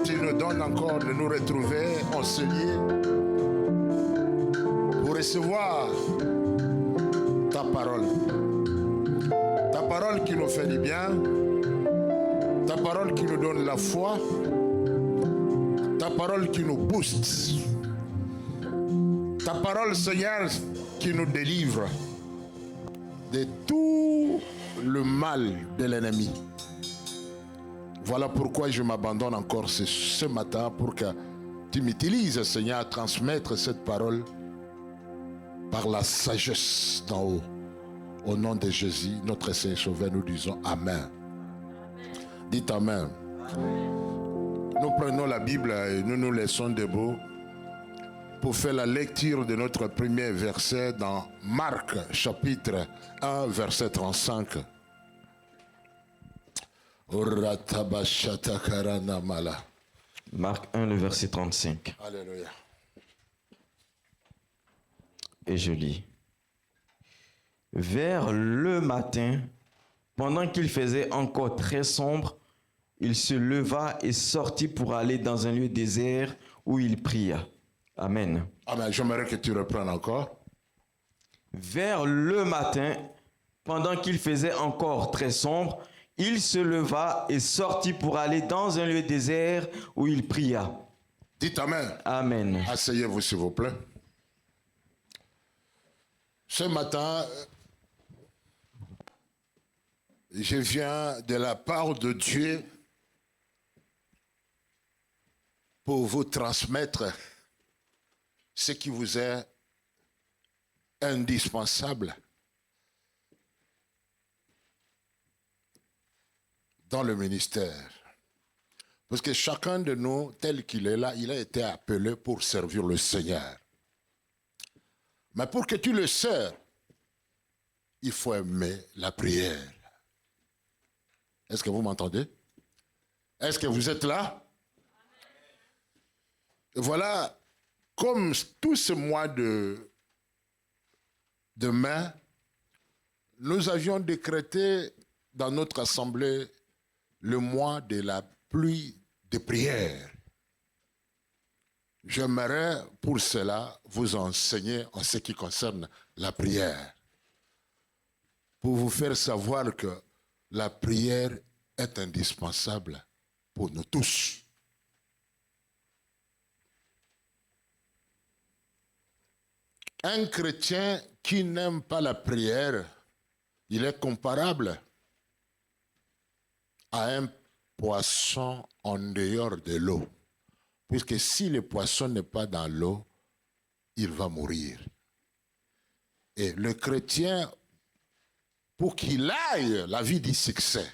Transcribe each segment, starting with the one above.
tu nous donnes encore de nous retrouver enseigner pour recevoir ta parole. Ta parole qui nous fait du bien, ta parole qui nous donne la foi, ta parole qui nous booste, ta parole, Seigneur, qui nous délivre de tout le mal de l'ennemi. Voilà pourquoi je m'abandonne encore ce matin pour que tu m'utilises, Seigneur, à transmettre cette parole par la sagesse d'en haut. Au nom de Jésus, notre Seigneur Sauveur, nous disons Amen. Dites Amen. Nous prenons la Bible et nous nous laissons debout pour faire la lecture de notre premier verset dans Marc chapitre 1 verset 35. Marc 1 le verset 35. Alléluia. Et je lis. Vers le matin, pendant qu'il faisait encore très sombre, il se leva et sortit pour aller dans un lieu désert où il pria. Amen. Amen. J'aimerais que tu reprennes encore. Vers le matin, pendant qu'il faisait encore très sombre, il se leva et sortit pour aller dans un lieu désert où il pria. Dites Amen. Amen. Asseyez-vous s'il vous plaît. Ce matin, je viens de la part de Dieu pour vous transmettre ce qui vous est indispensable dans le ministère. Parce que chacun de nous, tel qu'il est là, il a été appelé pour servir le Seigneur. Mais pour que tu le sers, il faut aimer la prière. Est-ce que vous m'entendez? Est-ce que vous êtes là? Et voilà, comme tout ce mois de mai, nous avions décrété dans notre assemblée le mois de la pluie de prière. J'aimerais pour cela vous enseigner en ce qui concerne la prière, pour vous faire savoir que la prière est indispensable pour nous tous. Un chrétien qui n'aime pas la prière, il est comparable à un poisson en dehors de l'eau. Puisque si le poisson n'est pas dans l'eau, il va mourir. Et le chrétien, pour qu'il aille la vie du succès,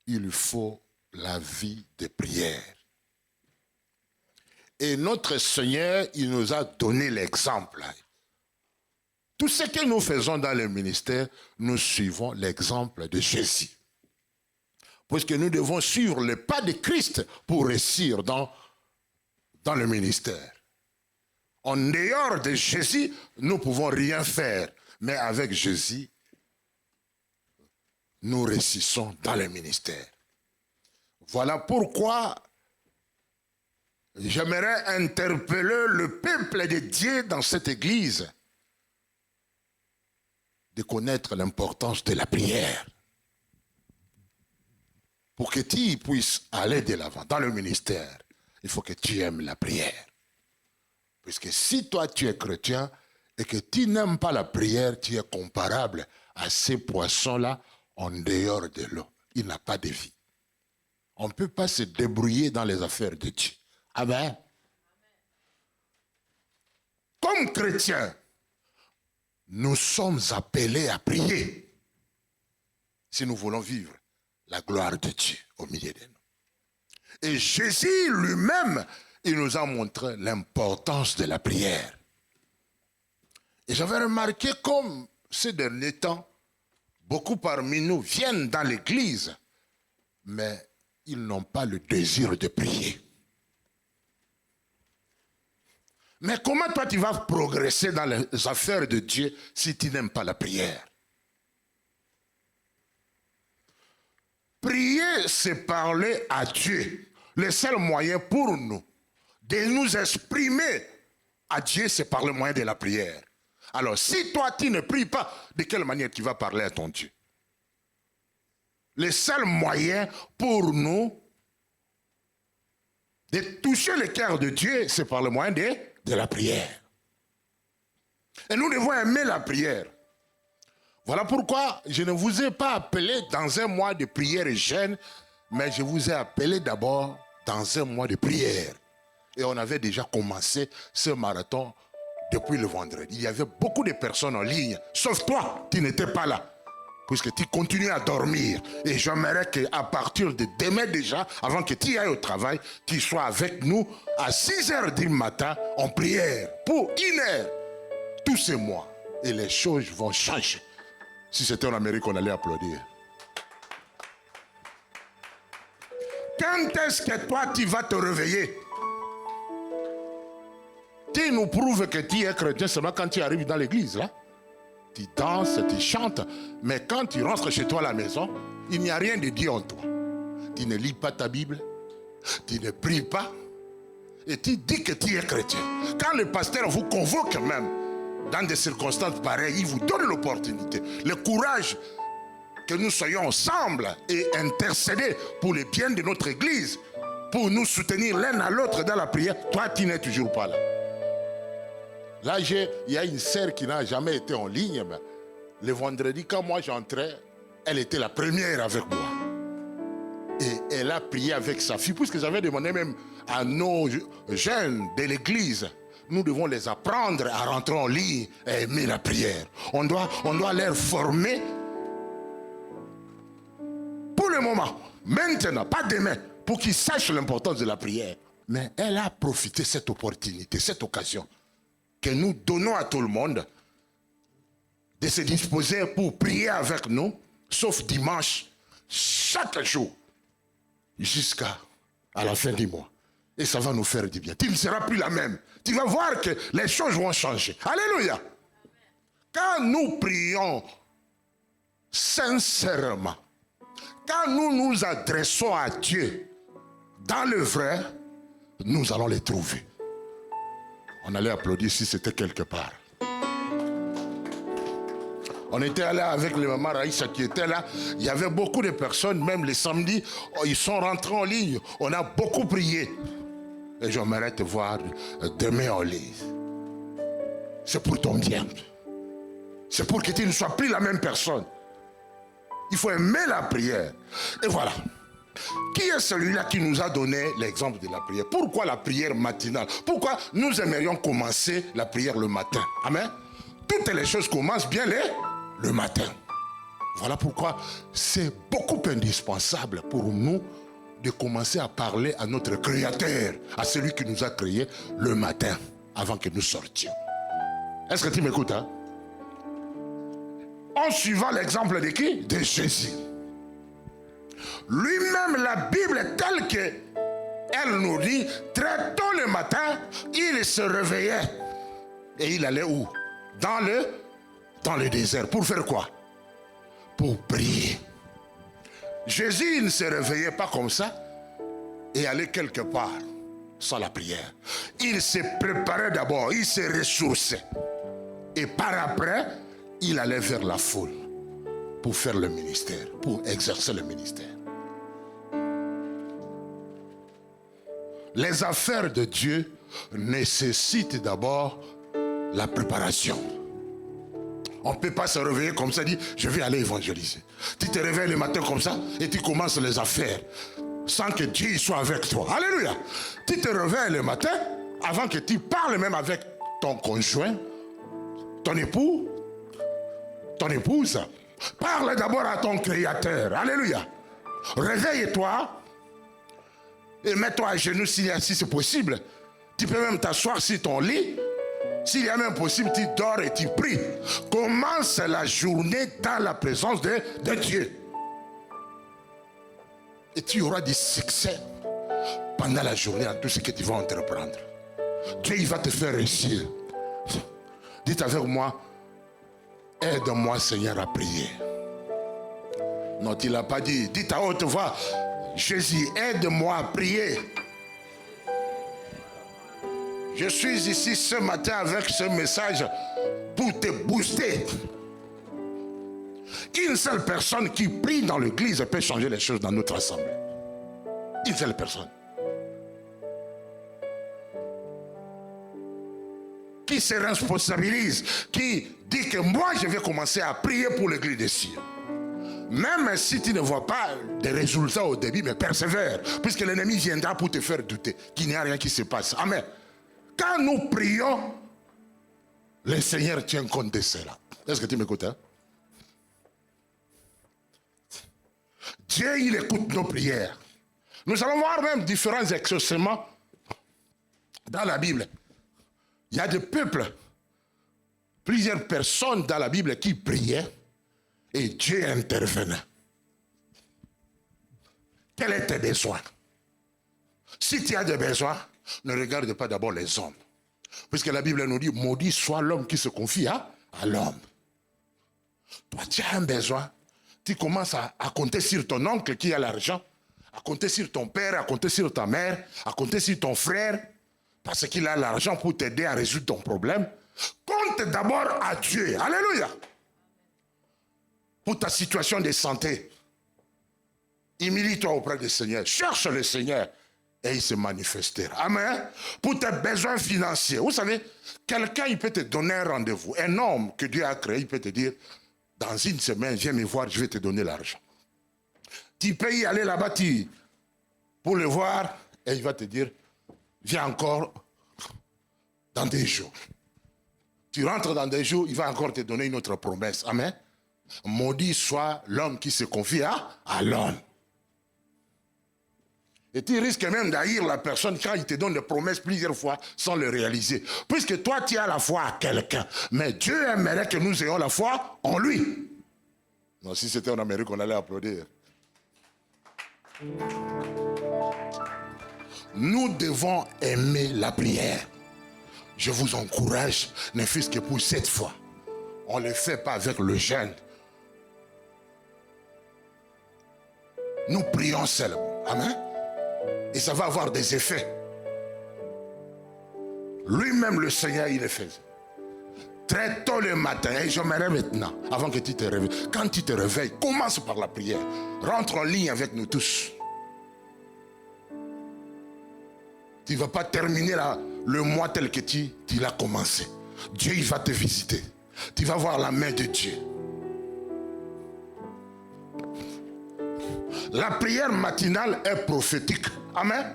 il faut la vie de prière. Et notre Seigneur, il nous a donné l'exemple. Tout ce que nous faisons dans le ministère, nous suivons l'exemple de Jésus. Parce que nous devons suivre le pas de Christ pour réussir dans le ministère. En dehors de Jésus, nous ne pouvons rien faire. Mais avec Jésus, nous réussissons dans le ministère. Voilà pourquoi j'aimerais interpeller le peuple de Dieu dans cette église de connaître l'importance de la prière. Pour que tu puisses aller de l'avant dans le ministère, il faut que tu aimes la prière. Puisque si toi tu es chrétien et que tu n'aimes pas la prière, tu es comparable à ces poissons-là en dehors de l'eau. Il n'a pas de vie. On ne peut pas se débrouiller dans les affaires de Dieu. Amen. Comme chrétiens, nous sommes appelés à prier si nous voulons vivre la gloire de Dieu au milieu de nous. Et Jésus lui-même, il nous a montré l'importance de la prière. Et j'avais remarqué comme ces derniers temps, beaucoup parmi nous viennent dans l'église, mais ils n'ont pas le désir de prier. Mais comment toi tu vas progresser dans les affaires de Dieu si tu n'aimes pas la prière? Prier, c'est parler à Dieu. Le seul moyen pour nous de nous exprimer à Dieu, c'est par le moyen de la prière. Alors, si toi, tu ne pries pas, de quelle manière tu vas parler à ton Dieu? Le seul moyen pour nous de toucher le cœur de Dieu, c'est par le moyen de la prière. Et nous devons aimer la prière. Voilà pourquoi je ne vous ai pas appelé dans un mois de prière et jeûne, mais je vous ai appelé d'abord dans un mois de prière. Et on avait déjà commencé ce marathon depuis le vendredi. Il y avait beaucoup de personnes en ligne, sauf toi, tu n'étais pas là, puisque tu continues à dormir. Et j'aimerais qu'à partir de demain déjà, avant que tu ailles au travail, tu sois avec nous à 6h du matin en prière pour 1 heure, tous ces mois. Et les choses vont changer. Si c'était en Amérique, on allait applaudir. Quand est-ce que toi, tu vas te réveiller? Tu nous prouves que tu es chrétien seulement quand tu arrives dans l'église, là. Tu danses, tu chantes, mais quand tu rentres chez toi à la maison, il n'y a rien de Dieu en toi. Tu ne lis pas ta Bible, tu ne pries pas, et tu dis que tu es chrétien. Quand le pasteur vous convoque même, dans des circonstances pareilles, il vous donne l'opportunité, le courage que nous soyons ensemble et intercéder pour le bien de notre église, pour nous soutenir l'un à l'autre dans la prière. Toi, tu n'es toujours pas là. Là, il y a une sœur qui n'a jamais été en ligne. Mais le vendredi, quand moi j'entrais, elle était la première avec moi. Et elle a prié avec sa fille, puisque j'avais demandé même à nos jeunes de l'église, nous devons les apprendre à rentrer en ligne et aimer la prière. On doit les former pour le moment, maintenant, pas demain, pour qu'ils sachent l'importance de la prière. Mais elle a profité de cette opportunité, cette occasion que nous donnons à tout le monde de se disposer pour prier avec nous, sauf dimanche, chaque jour, jusqu'à la fin du mois. Et ça va nous faire du bien. Tu ne seras plus la même. Tu vas voir que les choses vont changer. Alléluia. Quand nous prions sincèrement, quand nous nous adressons à Dieu dans le vrai, nous allons les trouver. On allait applaudir si c'était quelque part. On était allé avec les mamans Raïssa qui étaient là. Il y avait beaucoup de personnes, même les samedis, ils sont rentrés en ligne. On a beaucoup prié. Et j'aimerais te voir demain en ligne. C'est pour ton bien. C'est pour que tu ne sois plus la même personne. Il faut aimer la prière. Et voilà. Qui est celui-là qui nous a donné l'exemple de la prière? Pourquoi la prière matinale? Pourquoi nous aimerions commencer la prière le matin? Amen. Toutes les choses commencent bien le matin. Voilà pourquoi c'est beaucoup indispensable pour nous de commencer à parler à notre Créateur, à celui qui nous a créés le matin, avant que nous sortions. Est-ce que tu m'écoutes, hein? En suivant l'exemple de qui? De Jésus. Lui-même, la Bible est telle qu'elle nous dit, très tôt le matin, il se réveillait. Et il allait où? Dans le désert. Pour faire quoi? Pour prier. Jésus ne se réveillait pas comme ça et allait quelque part sans la prière. Il se préparait d'abord, il se ressourçait. Et par après, il allait vers la foule pour faire le ministère, pour exercer le ministère. Les affaires de Dieu nécessitent d'abord la préparation. On ne peut pas se réveiller comme ça et dire, je vais aller évangéliser. Tu te réveilles le matin comme ça et tu commences les affaires sans que Dieu soit avec toi. Alléluia. Tu te réveilles le matin avant que tu parles même avec ton conjoint, ton époux, ton épouse. Parle d'abord à ton Créateur. Alléluia. Réveille-toi et mets-toi à genoux si c'est possible. Tu peux même t'asseoir sur ton lit. S'il y a même possible, tu dors et tu pries. Commence la journée dans la présence de Dieu. Et tu auras du succès pendant la journée en tout ce que tu vas entreprendre. Dieu, il va te faire réussir. Dites avec moi, aide-moi Seigneur à prier. Non, tu ne l'as pas dit. Dites à haute voix, Jésus, aide-moi à prier. Je suis ici ce matin avec ce message pour te booster. Une seule personne qui prie dans l'église peut changer les choses dans notre assemblée. Une seule personne. Qui se responsabilise, qui dit que moi je vais commencer à prier pour l'église de Sion. Même si tu ne vois pas des résultats au début, mais persévère, puisque l'ennemi viendra pour te faire douter qu'il n'y a rien qui se passe. Amen. Quand nous prions, le Seigneur tient compte de cela. Est-ce que tu m'écoutes? Hein? Dieu, il écoute nos prières. Nous allons voir même différents exaucements dans la Bible. Il y a des peuples, plusieurs personnes dans la Bible qui priaient et Dieu intervenait. Quel est tes besoins? Si tu as des besoins, ne regarde pas d'abord les hommes. Puisque la Bible nous dit, maudit soit l'homme qui se confie à l'homme. Toi, tu as un besoin. Tu commences à compter sur ton oncle qui a l'argent, à compter sur ton père, à compter sur ta mère, à compter sur ton frère, parce qu'il a l'argent pour t'aider à résoudre ton problème. Compte d'abord à Dieu. Alléluia. Pour ta situation de santé, humilie-toi auprès du Seigneur. Cherche le Seigneur et il se manifestera. Amen. Pour tes besoins financiers. Vous savez, quelqu'un, il peut te donner un rendez-vous. Un homme que Dieu a créé, il peut te dire, dans une semaine, viens me voir, je vais te donner l'argent. Tu peux y aller là-bas pour le voir et il va te dire, viens encore dans des jours. Tu rentres dans des jours, il va encore te donner une autre promesse. Amen. Maudit soit l'homme qui se confie à l'homme. Et tu risques même d'haïr la personne quand il te donne des promesses plusieurs fois sans le réaliser. Puisque toi, tu as la foi à quelqu'un. Mais Dieu aimerait que nous ayons la foi en lui. Non, si c'était en Amérique, on allait applaudir. Nous devons aimer la prière. Je vous encourage, ne fût-ce que pour cette fois. On ne le fait pas avec le jeûne. Nous prions seulement. Amen. Et ça va avoir des effets. Lui-même, le Seigneur, il le fait. Très tôt le matin, et j'aimerais maintenant, avant que tu te réveilles. Quand tu te réveilles, commence par la prière. Rentre en ligne avec nous tous. Tu ne vas pas terminer le mois tel que tu l'as commencé. Dieu, il va te visiter. Tu vas voir la main de Dieu. La prière matinale est prophétique. Amen.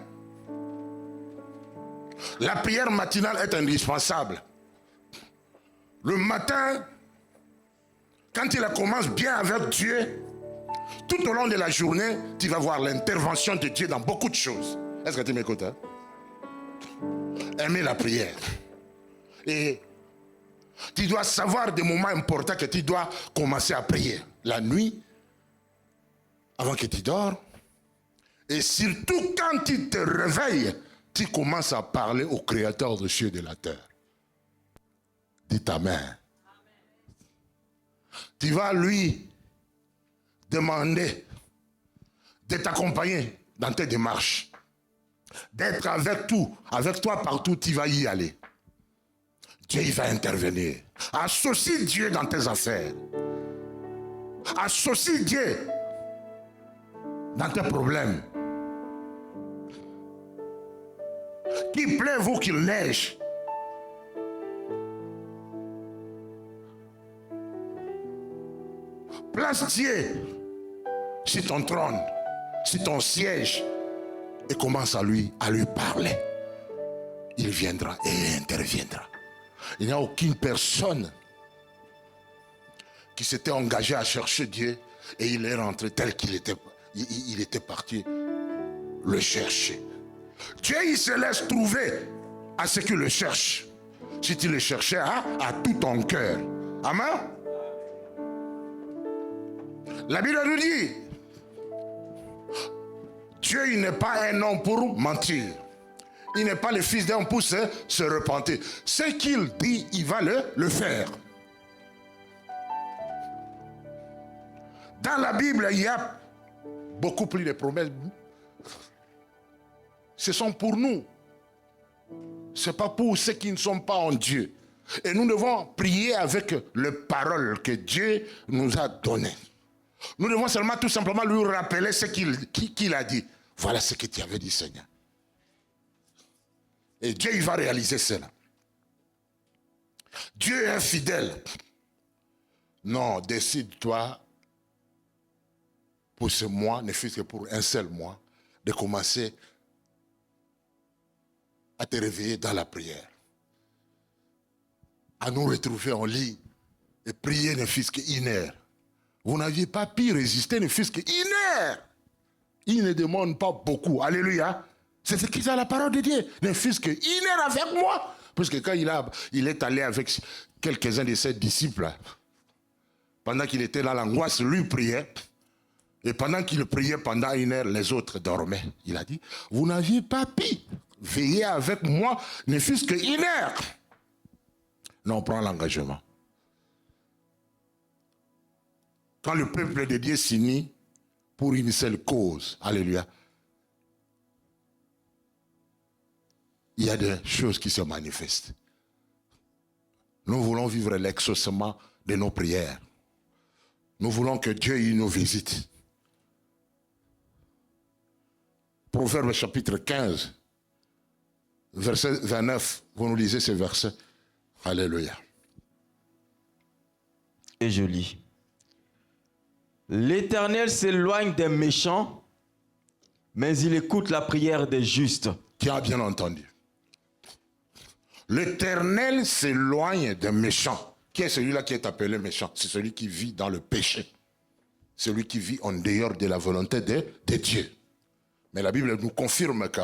La prière matinale est indispensable. Le matin, quand tu la commences bien avec Dieu, tout au long de la journée, tu vas voir l'intervention de Dieu dans beaucoup de choses. Est-ce que tu m'écoutes? Hein? Aimer la prière. Et tu dois savoir des moments importants que tu dois commencer à prier. La nuit, avant que tu dors. Et surtout quand tu te réveilles, tu commences à parler au Créateur des cieux et de la terre. Dis Amen. Tu vas lui demander de t'accompagner dans tes démarches. D'être avec toi partout, tu vas y aller. Dieu, il va intervenir. Associe Dieu dans tes affaires. Associe Dieu dans tes problèmes. Qu'il pleuve ou qu'il neige. Place Dieu sur ton trône, sur ton siège et commence à lui parler. Il viendra et il interviendra. Il n'y a aucune personne qui s'était engagée à chercher Dieu et il est rentré tel qu'il était. Il était parti le chercher. Dieu, il se laisse trouver à ceux qui le cherchent. Si tu le cherchais à tout ton cœur. Amen. La Bible nous dit, Dieu, il n'est pas un homme pour mentir. Il n'est pas le fils d'un homme pour se repentir. Ce qu'il dit, il va le faire. Dans la Bible, il y a beaucoup plus de promesses. Ce sont pour nous. Ce n'est pas pour ceux qui ne sont pas en Dieu. Et nous devons prier avec les paroles que Dieu nous a données. Nous devons seulement tout simplement lui rappeler ce qu'il a dit. Voilà ce que tu avais dit, Seigneur. Et Dieu, il va réaliser cela. Dieu est fidèle. Non, décide-toi pour ce mois, ne fût-ce que pour un seul mois, de commencer à te réveiller dans la prière. À nous retrouver en lit et prier ne fût-ce qu'une heure. Vous n'aviez pas pu résister ne fût-ce qu'une heure. Il ne demande pas beaucoup. Alléluia. C'est ce qu'il a la parole de Dieu. Ne fût-ce qu'une heure avec moi. Parce que quand il est allé avec quelques-uns de ses disciples, pendant qu'il était dans l'angoisse, lui priait. Et pendant qu'il priait pendant une heure, les autres dormaient. Il a dit, vous n'aviez pas pu veiller avec moi, ne fût-ce qu'une heure. Non, on prend l'engagement. Quand le peuple de Dieu s'unit pour une seule cause, alléluia, il y a des choses qui se manifestent. Nous voulons vivre l'exaucement de nos prières. Nous voulons que Dieu il nous visite. Proverbe chapitre 15, verset 29, vous nous lisez ce verset. Alléluia. Et je lis. L'Éternel s'éloigne des méchants, mais il écoute la prière des justes. Tu as bien entendu. L'Éternel s'éloigne des méchants. Qui est celui-là qui est appelé méchant? C'est celui qui vit dans le péché. Celui qui vit en dehors de la volonté de Dieu. Mais la Bible nous confirme que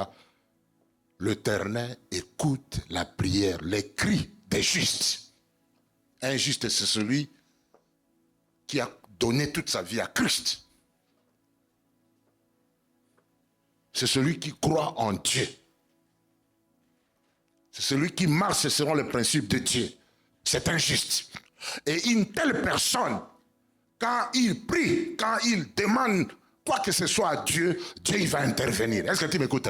l'Éternel écoute la prière, les cris des justes. Un juste, c'est celui qui a donné toute sa vie à Christ. C'est celui qui croit en Dieu. C'est celui qui marche selon les principes de Dieu. C'est un juste. Et une telle personne, quand il prie, quand il demande quoi que ce soit à Dieu, Dieu il va intervenir. Est-ce que tu m'écoutes?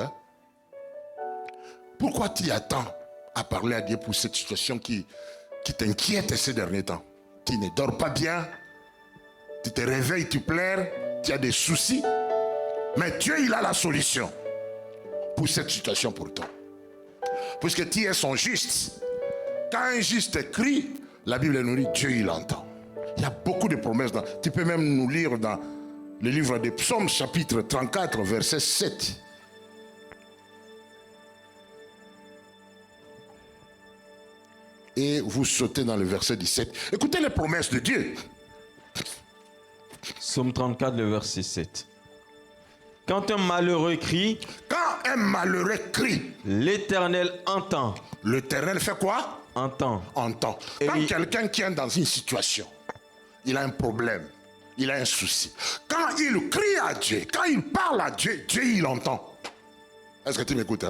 Pourquoi tu attends à parler à Dieu pour cette situation qui t'inquiète ces derniers temps? Tu ne dors pas bien, tu te réveilles, tu pleures, tu as des soucis. Mais Dieu, il a la solution pour cette situation pour toi. Puisque tu es son juste. Quand un juste crie, la Bible nous dit Dieu, il entend. Il y a beaucoup de promesses. Tu peux même nous lire dans le livre des Psaumes, chapitre 34, verset 7. Et vous sautez dans le verset 17. Écoutez les promesses de Dieu. Psaume 34, le verset 7. Quand un malheureux crie, l'Éternel entend. L'Éternel fait quoi? Entend. Entend. Quand quelqu'un qui est dans une situation, il a un problème, il a un souci. Quand il crie à Dieu, quand il parle à Dieu, Dieu il entend. Est-ce que tu m'écoutes?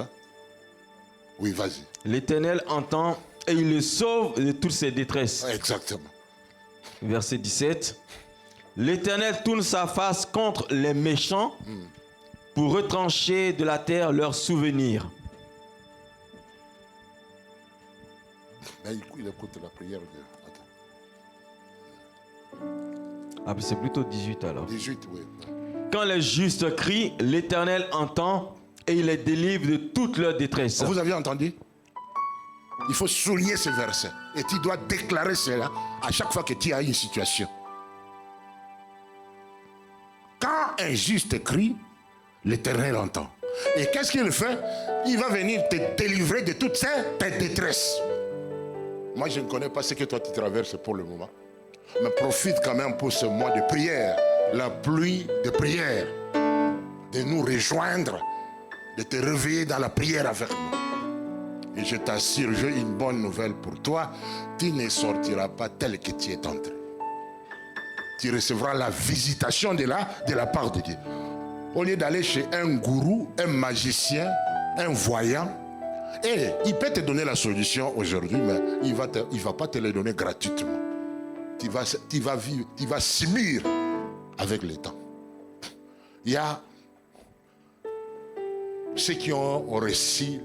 Oui, vas-y. L'Éternel entend et il le sauve de toutes ses détresses. Exactement. Verset 17. L'Éternel tourne sa face contre les méchants pour retrancher de la terre leurs souvenirs. Il écoute la prière de... Ah, c'est plutôt 18 alors. 18, oui. Quand les justes crient, l'Éternel entend et il les délivre de toute leur détresse. Vous avez entendu? Il faut souligner ce verset. Et tu dois déclarer cela à chaque fois que tu as une situation. Quand un juste crie, l'Éternel entend. Et qu'est-ce qu'il fait? Il va venir te délivrer de toutes tes détresses. Moi, je ne connais pas ce que toi tu traverses pour le moment. Mais profite quand même pour ce mois de prière, la pluie de prière, de nous rejoindre, de te réveiller dans la prière avec nous. Et je t'assure, j'ai une bonne nouvelle pour toi. Tu ne sortiras pas tel que tu es entré. Tu recevras la visitation de la part de Dieu. Au lieu d'aller chez un gourou, un magicien, un voyant, et il peut te donner la solution aujourd'hui, mais il va pas te la donner gratuitement. Tu vas subir avec le temps. Il y a ceux qui ont reçu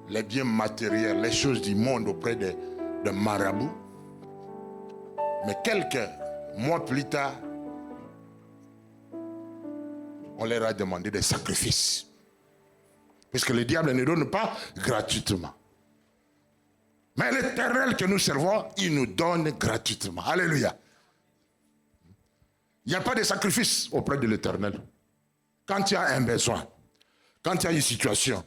les biens matériels, les choses du monde auprès de marabouts. Mais quelques mois plus tard, on leur a demandé des sacrifices. Parce que le diable ne donne pas gratuitement. Mais l'Éternel que nous servons, il nous donne gratuitement. Alléluia. Il n'y a pas de sacrifice auprès de l'Éternel. Quand il y a un besoin, quand il y a une situation,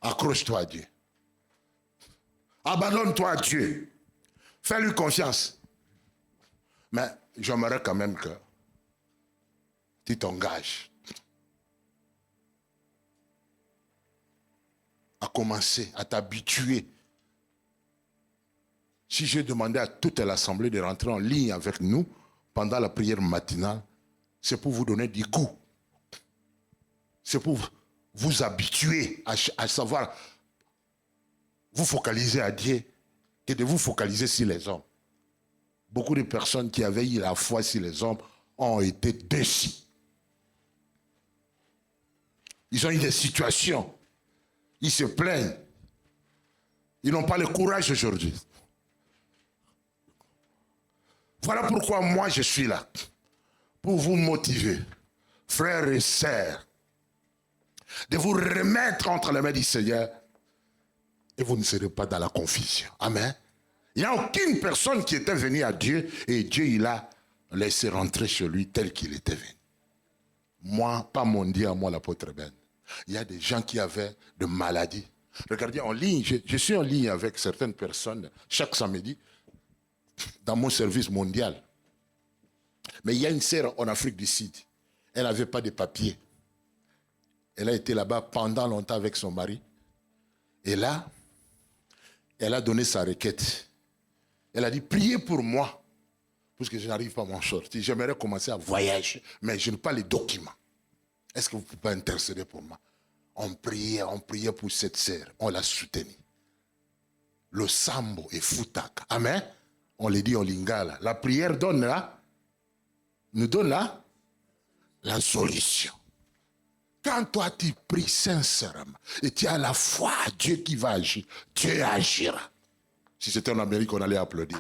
accroche-toi à Dieu. Abandonne-toi à Dieu. Fais-lui confiance. Mais j'aimerais quand même que tu t'engages à commencer à t'habituer. Si j'ai demandé à toute l'assemblée de rentrer en ligne avec nous pendant la prière matinale, c'est pour vous donner du goût. C'est pour vous habituer à savoir vous focaliser à Dieu que de vous focaliser sur les hommes. Beaucoup de personnes qui avaient eu la foi sur les hommes ont été déçus. Ils ont eu des situations. Ils se plaignent. Ils n'ont pas le courage aujourd'hui. Voilà pourquoi moi je suis là. Pour vous motiver, frères et sœurs, de vous remettre entre les mains du Seigneur et vous ne serez pas dans la confusion. Amen. Il n'y a aucune personne qui était venue à Dieu et Dieu il a laissé rentrer chez lui tel qu'il était venu. Moi, pas mon Dieu à moi l'apôtre Ben. Il y a des gens qui avaient de maladies. Regardez en ligne, je suis en ligne avec certaines personnes chaque samedi dans mon service mondial. Mais il y a une sœur en Afrique du Sud. Elle n'avait pas de papier. Elle a été là-bas pendant longtemps avec son mari. Et là, elle a donné sa requête. Elle a dit, priez pour moi, parce que je n'arrive pas à m'en sortir. J'aimerais commencer à voyager, mais je n'ai pas les documents. Est-ce que vous pouvez pas intercéder pour moi? On priait pour cette sœur. On l'a soutenue. Le sambo et futaka. Amen. On le dit en lingala. La prière nous donne la solution. Quand toi tu pries sincèrement et tu as la foi à Dieu qui va agir, Dieu agira. Si c'était en Amérique, on allait applaudir.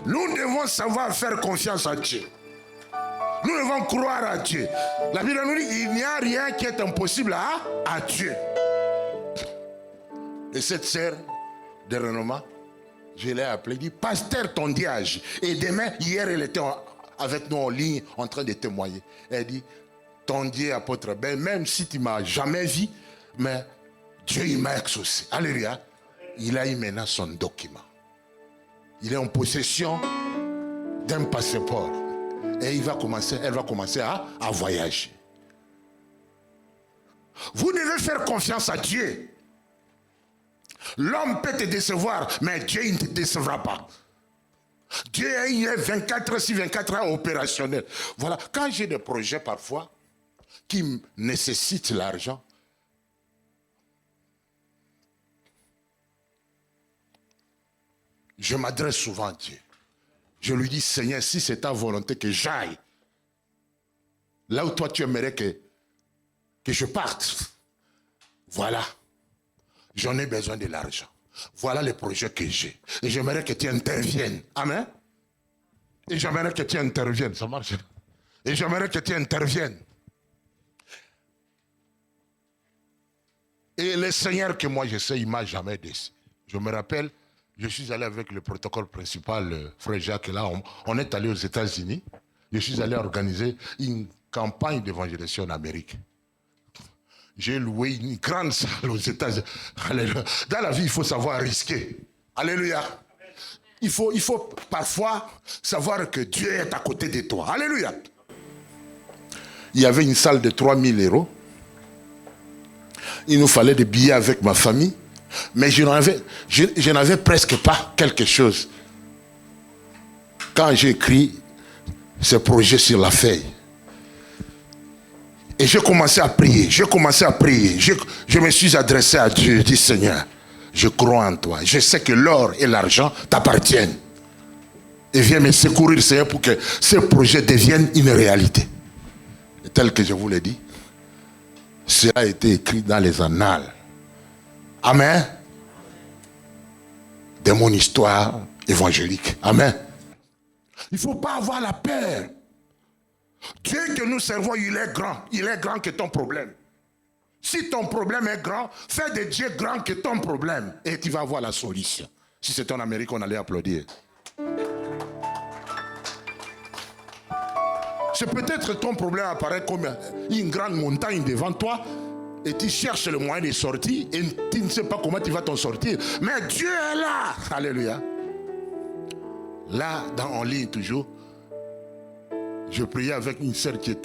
Nous devons savoir faire confiance à Dieu. Nous devons croire à Dieu. La Bible nous dit qu'il n'y a rien qui est impossible à Dieu. Et cette sœur de renommée, je l'ai appelée, dit, pasteur, ton Dieu agit. Et demain, hier, elle était avec nous en ligne en train de témoigner. Elle dit, ton Dieu, apôtre Ben, même si tu ne m'as jamais vu, mais Dieu, il m'a exaucé. Alléluia. Il a eu maintenant son document. Il est en possession d'un passeport. Et elle va commencer à voyager. Vous devez faire confiance à Dieu. L'homme peut te décevoir, mais Dieu ne te décevra pas. Dieu est 24 sur 24 heures opérationnel. Voilà, quand j'ai des projets parfois qui nécessitent l'argent, je m'adresse souvent à Dieu. Je lui dis, Seigneur, si c'est ta volonté que j'aille, là où toi tu aimerais que je parte, voilà, j'en ai besoin de l'argent. Voilà les projets que j'ai. Et j'aimerais que tu interviennes. Amen. Et j'aimerais que tu interviennes. Ça marche. Et j'aimerais que tu interviennes. Et le Seigneur que moi je sais, il ne m'a jamais déçu. Je me rappelle, je suis allé avec le protocole principal, frère Jacques, là, on est allé aux États-Unis. Je suis allé organiser une campagne d'évangélisation en Amérique. J'ai loué une grande salle aux États-Unis. Dans la vie, il faut savoir risquer. Alléluia. Il faut parfois savoir que Dieu est à côté de toi. Alléluia. Il y avait une salle de 3000 €. Il nous fallait des billets avec ma famille. Mais je n'avais presque pas quelque chose. Quand j'ai écrit ce projet sur la feuille, et j'ai commencé à prier, je me suis adressé à Dieu, je dis Seigneur, je crois en toi. Je sais que l'or et l'argent t'appartiennent. Et viens me secourir, Seigneur, pour que ce projet devienne une réalité. Et tel que je vous l'ai dit, cela a été écrit dans les annales. Amen. De mon histoire évangélique. Amen. Il ne faut pas avoir la peur. Dieu que nous servons, il est grand. Il est grand que ton problème. Si ton problème est grand, fais de Dieu grand que ton problème. Et tu vas avoir la solution. Si c'était en Amérique, on allait applaudir. C'est peut-être ton problème apparaît comme une grande montagne devant toi et tu cherches le moyen de sortir et tu ne sais pas comment tu vas t'en sortir. Mais Dieu est là. Alléluia. Là, en ligne toujours, je priais avec une sœur qui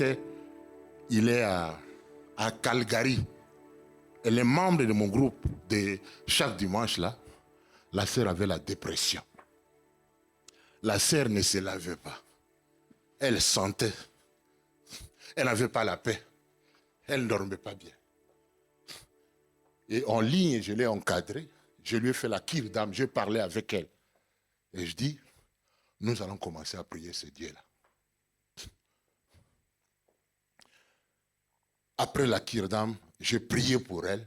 il est à Calgary. Elle est membre de mon groupe de chaque dimanche là. La sœur avait la dépression. La sœur ne se lavait pas. Elle sentait. Elle n'avait pas la paix. Elle ne dormait pas bien. Et en ligne, je l'ai encadrée. Je lui ai fait la cure d'âme. Je parlais avec elle. Et je dis, nous allons commencer à prier ce Dieu-là. Après la cure d'âme, j'ai prié pour elle.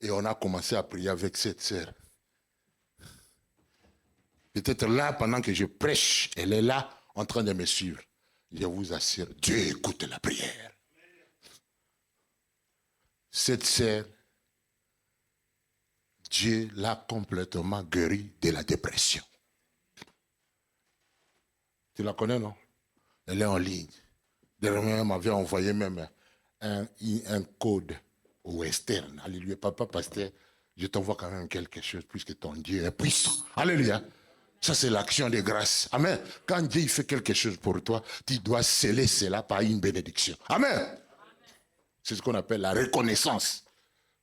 Et on a commencé à prier avec cette sœur. Peut-être là, pendant que je prêche, elle est là, en train de me suivre. Je vous assure, Dieu écoute la prière. Cette sœur, Dieu l'a complètement guérie de la dépression. Tu la connais, non? Elle est en ligne. Dernièrement, elle m'avait envoyé même un code au Western. Alléluia, papa pasteur, je t'envoie quand même quelque chose puisque ton Dieu est puissant. Alléluia. Ça, c'est l'action de grâce. Amen. Quand Dieu il fait quelque chose pour toi, tu dois sceller cela par une bénédiction. Amen. C'est ce qu'on appelle la reconnaissance.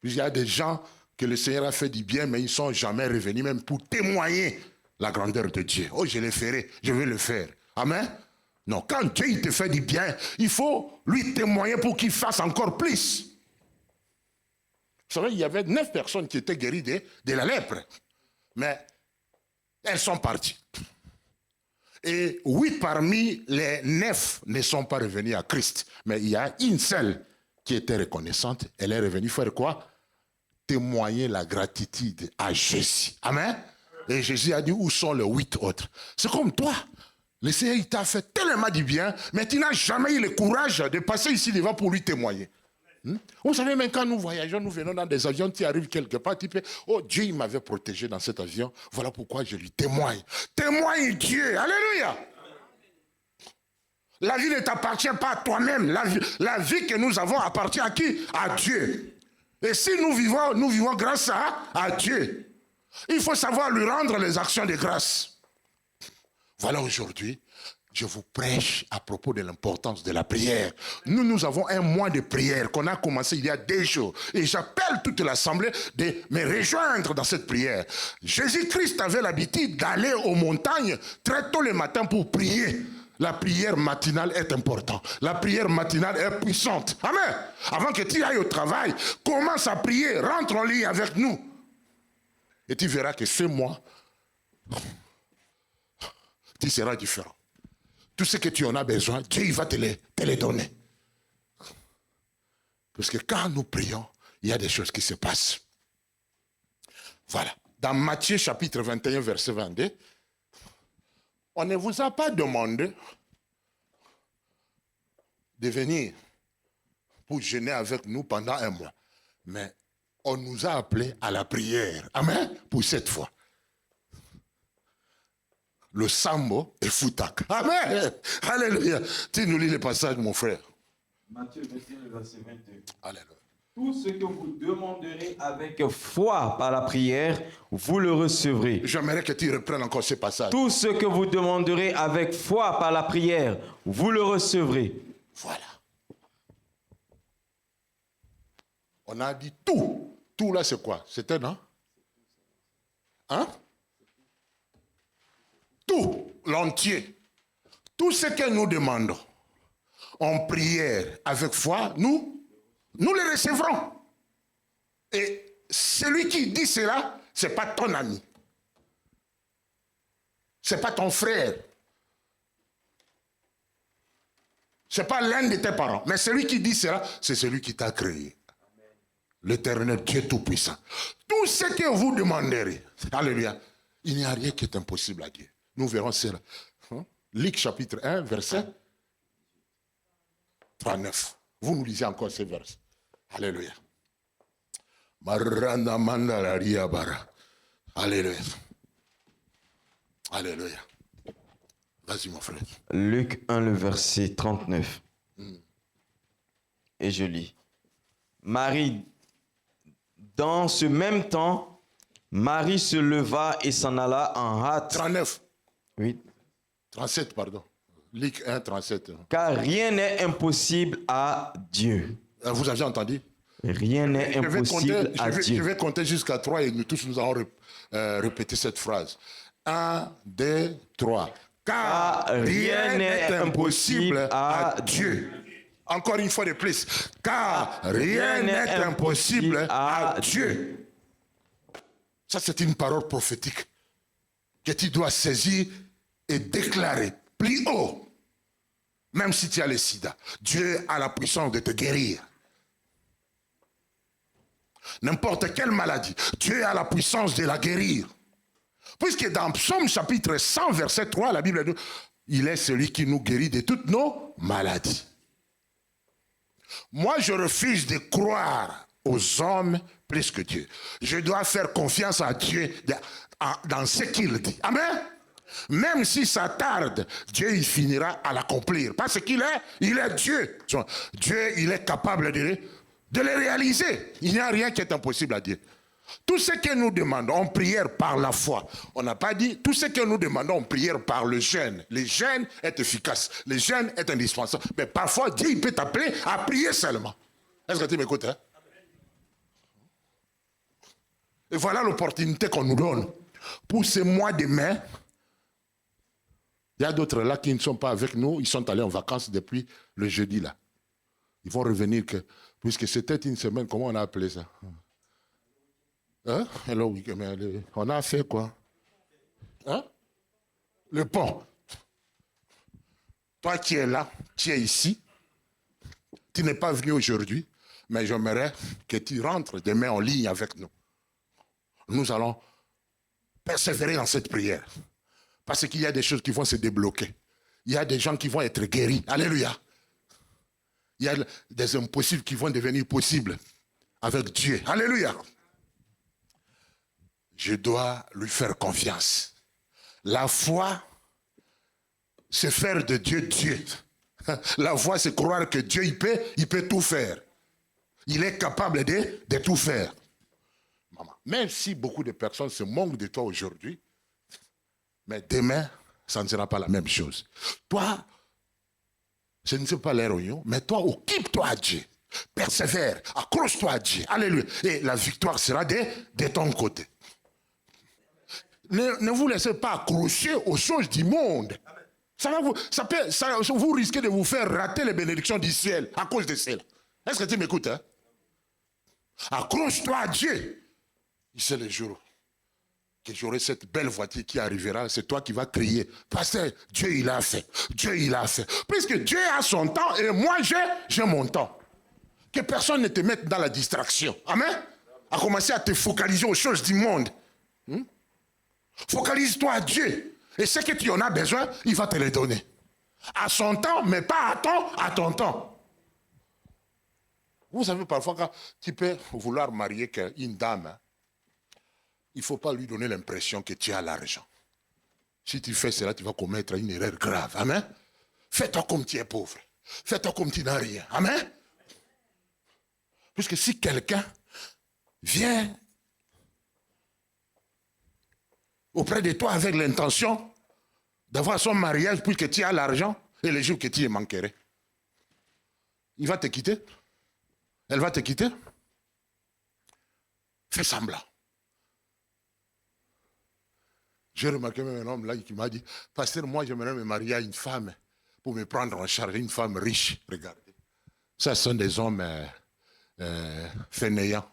Il y a des gens que le Seigneur a fait du bien, mais ils ne sont jamais revenus, même pour témoigner la grandeur de Dieu. Oh, je le ferai, je vais le faire. Amen. Non, quand Dieu il te fait du bien, il faut lui témoigner pour qu'il fasse encore plus. Vous savez, il y avait 9 personnes qui étaient guéries de la lèpre. Mais elles sont parties. Et 8 parmi les 9 ne sont pas revenus à Christ. Mais il y a une seule qui était reconnaissante. Elle est revenue faire quoi? Témoigner la gratitude à Jésus. Amen. Et Jésus a dit, où sont les 8 autres? C'est comme toi. Le Seigneur il t'a fait tellement du bien, mais tu n'as jamais eu le courage de passer ici devant pour lui témoigner. Vous savez, même quand nous voyageons, nous venons dans des avions, tu arrives quelque part, tu peux, oh Dieu, il m'avait protégé dans cet avion, voilà pourquoi je lui témoigne. Témoigne Dieu, alléluia. La vie ne t'appartient pas à toi-même, la vie que nous avons appartient à qui? À Dieu. Et si nous vivons grâce à Dieu. Il faut savoir lui rendre les actions de grâce. Voilà aujourd'hui, je vous prêche à propos de l'importance de la prière. Nous avons un mois de prière qu'on a commencé il y a 2 jours. Et j'appelle toute l'assemblée de me rejoindre dans cette prière. Jésus-Christ avait l'habitude d'aller aux montagnes très tôt le matin pour prier. La prière matinale est importante. La prière matinale est puissante. Amen. Avant que tu ailles au travail, commence à prier, rentre en ligne avec nous. Et tu verras que ce mois, tu seras différent. Tout ce que tu en as besoin, Dieu il va te les donner. Parce que quand nous prions, il y a des choses qui se passent. Voilà. Dans Matthieu chapitre 21, verset 22, on ne vous a pas demandé de venir pour jeûner avec nous pendant 1 mois. Mais on nous a appelés à la prière. Amen. Pour cette fois. Le sambo et foutak. Amen. Alléluia. Tu nous lis le passage, mon frère. Matthieu 21, verset 22. Alléluia. Tout ce que vous demanderez avec foi par la prière, vous le recevrez. J'aimerais que tu reprennes encore ce passage. Tout ce que vous demanderez avec foi par la prière, vous le recevrez. Voilà. On a dit tout. Tout là, c'est quoi? C'était, non? Hein? Tout, l'entier. Tout ce que nous demandons en prière avec foi, nous les recevrons. Et celui qui dit cela, Ce n'est pas ton ami. Ce n'est pas ton frère. Ce n'est pas l'un de tes parents. Mais celui qui dit cela, c'est celui qui t'a créé. L'Éternel Dieu Tout-Puissant. Tout ce que vous demanderez, alléluia, il n'y a rien qui est impossible à Dieu. Nous verrons cela. Luc chapitre 1, verset 39. Vous nous lisez encore ces versets. Alléluia. Alléluia. Alléluia. Vas-y mon frère. Luc 1, le verset 39. Et je lis. Marie, dans ce même temps, Marie se leva et s'en alla en hâte. 39. Oui. 37, pardon. Luc 1, 37. Car rien n'est impossible à Dieu. Vous avez entendu? Rien n'est impossible à Dieu. Je vais compter jusqu'à 3 et nous tous nous allons répéter cette phrase. 1, 2, 3. Car rien n'est impossible à Dieu. Encore une fois de plus. Car rien n'est impossible à Dieu. Ça, c'est une parole prophétique que tu dois saisir et déclarer plus haut. Même si tu as le sida, Dieu a la puissance de te guérir. N'importe quelle maladie, Dieu a la puissance de la guérir. Puisque dans Psaume chapitre 100, verset 3, la Bible dit, il est celui qui nous guérit de toutes nos maladies. Moi, je refuse de croire aux hommes plus que Dieu. Je dois faire confiance à Dieu dans ce qu'il dit. Amen. Même si ça tarde, Dieu il finira à l'accomplir. Parce qu'il est Dieu. Dieu, il est capable de le réaliser. Il n'y a rien qui est impossible à Dieu. Tout ce que nous demandons en prière par la foi, on n'a pas dit, tout ce que nous demandons en prière par le jeûne. Le jeûne est efficace, le jeûne est indispensable. Mais parfois, Dieu il peut t'appeler à prier seulement. Est-ce que tu m'écoutes? Hein? Et voilà l'opportunité qu'on nous donne. Pour ce mois de mai, il y a d'autres là qui ne sont pas avec nous, ils sont allés en vacances depuis le jeudi là. Ils vont revenir, puisque c'était une semaine, comment on a appelé ça? Hein? Alors, on a fait quoi? Hein? Le pont. Toi qui es là, tu es ici, tu n'es pas venu aujourd'hui, mais j'aimerais que tu rentres demain en ligne avec nous. Nous allons persévérer dans cette prière. Parce qu'il y a des choses qui vont se débloquer. Il y a des gens qui vont être guéris. Alléluia. Il y a des impossibles qui vont devenir possibles avec Dieu. Alléluia. Je dois lui faire confiance. La foi, c'est faire de Dieu Dieu. La foi, c'est croire que Dieu, il peut tout faire. Il est capable de tout faire. Maman, même si beaucoup de personnes se moquent de toi aujourd'hui, mais demain, ça ne sera pas la même chose. Toi, je ne sais pas les réunions, mais toi, occupe-toi à Dieu. Persévère, accroche-toi à Dieu. Alléluia. Et la victoire sera de ton côté. Ne vous laissez pas accrocher aux choses du monde. Vous risquez de vous faire rater les bénédictions du ciel à cause de cela. Est-ce que tu m'écoutes? Hein? Accroche-toi à Dieu. Il sait le jour que j'aurai cette belle voiture qui arrivera, c'est toi qui vas crier. Pasteur, Dieu il a fait. Dieu il a fait. Puisque Dieu a son temps et moi j'ai mon temps. Que personne ne te mette dans la distraction. Amen. À commencer à te focaliser aux choses du monde. Focalise-toi à Dieu. Et ce que tu en as besoin, il va te les donner. À son temps, mais pas à ton temps. Vous savez, parfois, quand tu peux vouloir marier une dame, hein, il ne faut pas lui donner l'impression que tu as l'argent. Si tu fais cela, tu vas commettre une erreur grave. Amen. Fais-toi comme tu es pauvre. Fais-toi comme tu n'as rien. Amen. Puisque si quelqu'un vient auprès de toi avec l'intention d'avoir son mariage puisque tu as l'argent et les jours que tu y manquerais, il va te quitter. Elle va te quitter. Fais semblant. J'ai remarqué même un homme là qui m'a dit, pasteur, moi j'aimerais me marier à une femme pour me prendre en charge, une femme riche. Regardez. Ça, ce sont des hommes fainéants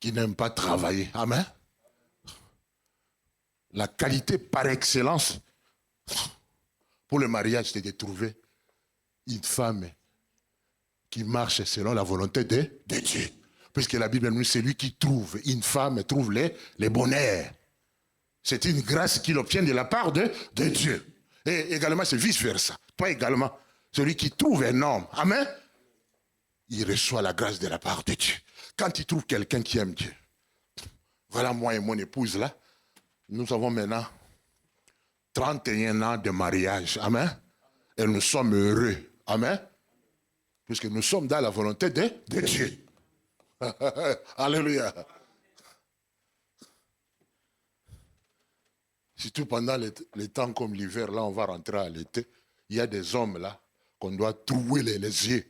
qui n'aiment pas travailler. Amen. La qualité par excellence pour le mariage, c'est de trouver une femme qui marche selon la volonté de Dieu. Puisque la Bible nous dit, c'est lui qui trouve une femme, trouve les bonheurs. C'est une grâce qu'il obtient de la part de Dieu. Et également, c'est vice-versa. Toi également, celui qui trouve un homme, amen, il reçoit la grâce de la part de Dieu. Quand il trouve quelqu'un qui aime Dieu, voilà moi et mon épouse là, nous avons maintenant 31 ans de mariage, amen, et nous sommes heureux, amen, puisque nous sommes dans la volonté de Dieu. Alléluia. Surtout pendant les temps comme l'hiver, là on va rentrer à l'été, il y a des hommes là qu'on doit trouer les yeux.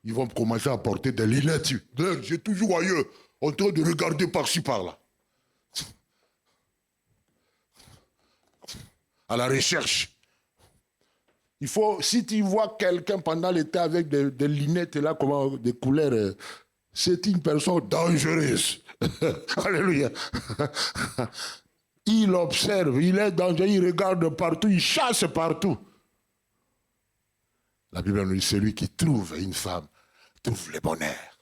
Ils vont commencer à porter des lunettes. Leurs yeux toujours ailleurs, en train de regarder par-ci par-là. À la recherche. Il faut, si tu vois quelqu'un pendant l'été avec des lunettes là, comment, des couleurs, c'est une personne dangereuse. Alléluia. Il observe, il est dangereux, il regarde partout, il chasse partout. La Bible nous dit, celui qui trouve une femme, trouve le bonheur.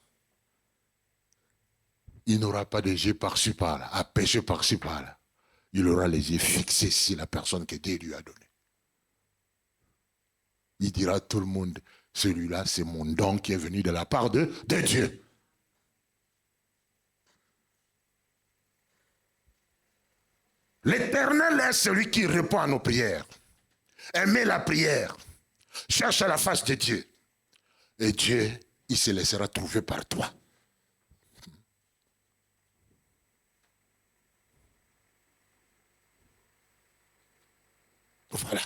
Il n'aura pas de yeux par-ci par-là, à pécher par-ci par-là. Il aura les yeux fixés sur la personne que Dieu lui a donnée. Il dira à tout le monde, celui-là, c'est mon don qui est venu de la part de Dieu. L'Éternel est celui qui répond à nos prières. Aimez la prière. Cherche à la face de Dieu. Et Dieu, il se laissera trouver par toi. Voilà.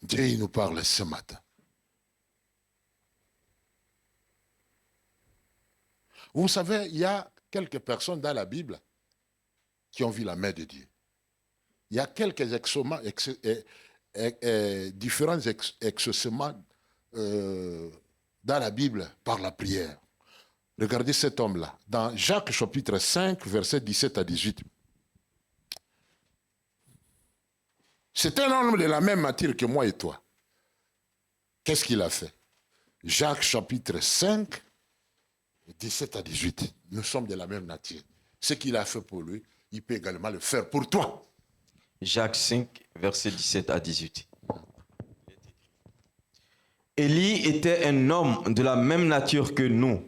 Dieu, il nous parle ce matin. Vous savez, il y a quelques personnes dans la Bible qui ont vu la main de Dieu. Il y a quelques différents exaucements dans la Bible par la prière. Regardez cet homme-là, dans Jacques chapitre 5, versets 17 à 18. C'est un homme de la même matière que moi et toi. Qu'est-ce qu'il a fait? Jacques chapitre 5, 17 à 18. Nous sommes de la même nature. Ce qu'il a fait pour lui, il peut également le faire pour toi. Jacques 5, versets 17 à 18. Élie était un homme de la même nature que nous.